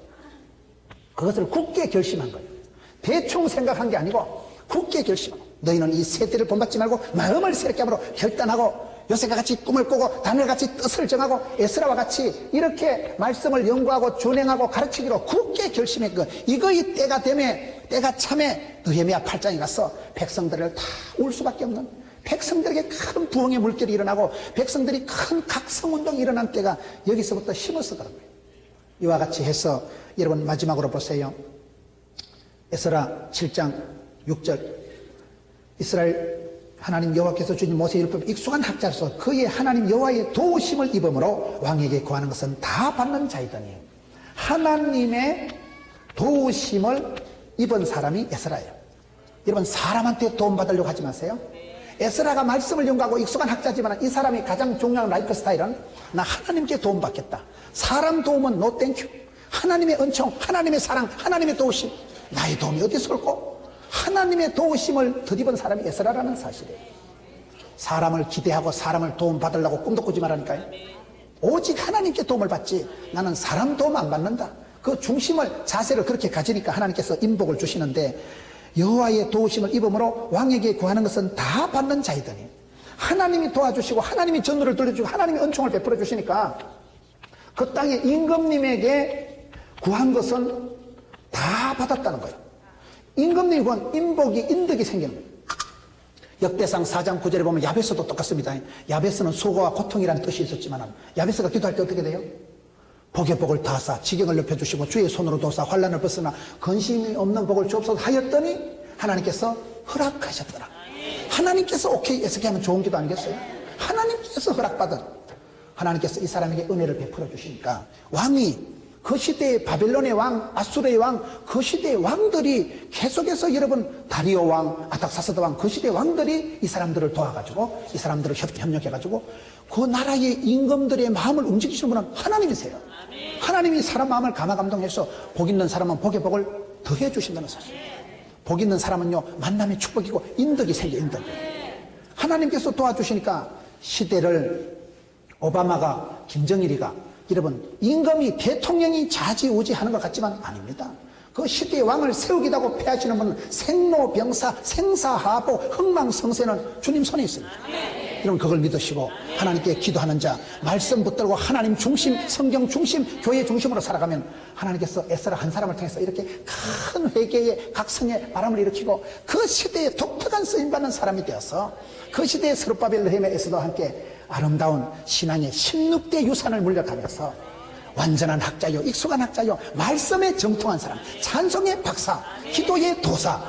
그것을 굳게 결심한 거예요. 대충 생각한 게 아니고 굳게 결심하고 너희는 이 세대를 본받지 말고 마음을 새롭게 함으로 결단하고 요새가 같이 꿈을 꾸고 다니엘같이 뜻을 정하고 에스라와 같이 이렇게 말씀을 연구하고 준행하고 가르치기로 굳게 결심했고 이거의 때가 되매 때가 참에 느헤미야 8장에 가서 백성들을 다 울 수밖에 없는 백성들에게 큰 부흥의 물결이 일어나고 백성들이 큰 각성운동이 일어난 때가 여기서부터 힘어서 그런 거예요. 이와 같이 해서 여러분 마지막으로 보세요. 에스라 7장 6절 이스라엘 하나님 여호와께서 주신 모세의 율법에 익숙한 학자로서 그의 하나님 여호와의 도우심을 입음으로 왕에게 구하는 것은 다 받는 자이더니 하나님의 도우심을 입은 사람이 에스라예요. 여러분 사람한테 도움받으려고 하지 마세요. 에스라가 말씀을 연구하고 익숙한 학자지만 이 사람이 가장 중요한 라이프 스타일은 나 하나님께 도움받겠다. 사람 도움은 no 땡큐. 하나님의 은총, 하나님의 사랑, 하나님의 도우심. 나의 도움이 어디서 올고? 하나님의 도우심을 덧입은 사람이 에스라라는 사실이에요. 사람을 기대하고 사람을 도움받으려고 꿈도 꾸지 말라니까요. 오직 하나님께 도움을 받지 나는 사람 도움 안 받는다. 그 중심을 자세를 그렇게 가지니까 하나님께서 인복을 주시는데 여호와의 도우심을 입음으로 왕에게 구하는 것은 다 받는 자이더니 하나님이 도와주시고 하나님이 전우를 돌려주고 하나님이 은총을 베풀어 주시니까 그 땅에 임금님에게 구한 것은 다 받았다는 거예요. 임금님이 구한 인복이 인덕이 생기는 거예요. 역대상 4장 9절에 보면 야베스도 똑같습니다. 야베스는 수고와 고통이라는 뜻이 있었지만 야베스가 기도할 때 어떻게 돼요? 복의 복을 다하사 지경을 넓혀주시고 주의 손으로 도사 환난을 벗으나 근심이 없는 복을 주옵소서 하였더니 하나님께서 허락하셨더라. 하나님께서 오케이 에스케 하면 좋은 기도 아니겠어요? 하나님께서 허락받은 하나님께서 이 사람에게 은혜를 베풀어 주시니까 왕이 그 시대의 바벨론의 왕, 아수르의 왕, 그 시대의 왕들이 계속해서 여러분 다리오 왕, 아닥사스다 왕, 그 시대의 왕들이 이 사람들을 도와가지고 이 사람들을 협력해가지고 그 나라의 임금들의 마음을 움직이시는 분은 하나님이세요. 하나님이 사람 마음을 감화감동해서 복 있는 사람은 복의 복을 더해 주신다는 사실. 복 있는 사람은요 만남의 축복이고 인덕이 생겨 인덕이. 하나님께서 도와주시니까 시대를 오바마가 김정일이가 여러분 임금이 대통령이 좌지우지하는 것 같지만 아닙니다. 그 시대의 왕을 세우기도 하고 폐하시는 분은 생로병사 생사하보 흥망성쇠는 주님 손에 있습니다. 여러분 그걸 믿으시고 하나님께 기도하는 자 말씀 붙들고 하나님 중심 성경 중심 교회 중심으로 살아가면 하나님께서 에스라 한 사람을 통해서 이렇게 큰 회개의 각성의 바람을 일으키고 그 시대에 독특한 쓰임받는 사람이 되어서 그 시대의 스룹바벨 느헤미야 에스더와 함께 아름다운 신앙의 16대 유산을 물려가면서 완전한 학자요, 익숙한 학자요, 말씀에 정통한 사람, 찬송의 박사, 기도의 도사.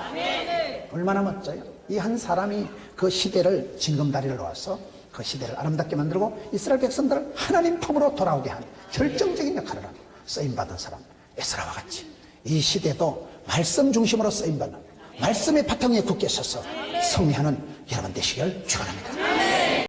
얼마나 멋져요. 이 한 사람이 그 시대를 징검다리를 놓아서 그 시대를 아름답게 만들고 이스라엘 백성들을 하나님 품으로 돌아오게 한 결정적인 역할을 한 쓰임받은 사람, 에스라와 같이 이 시대도 말씀 중심으로 쓰임받는, 말씀의 바탕 위에 굳게 서서 승리하는 여러분 되시길 축원합니다.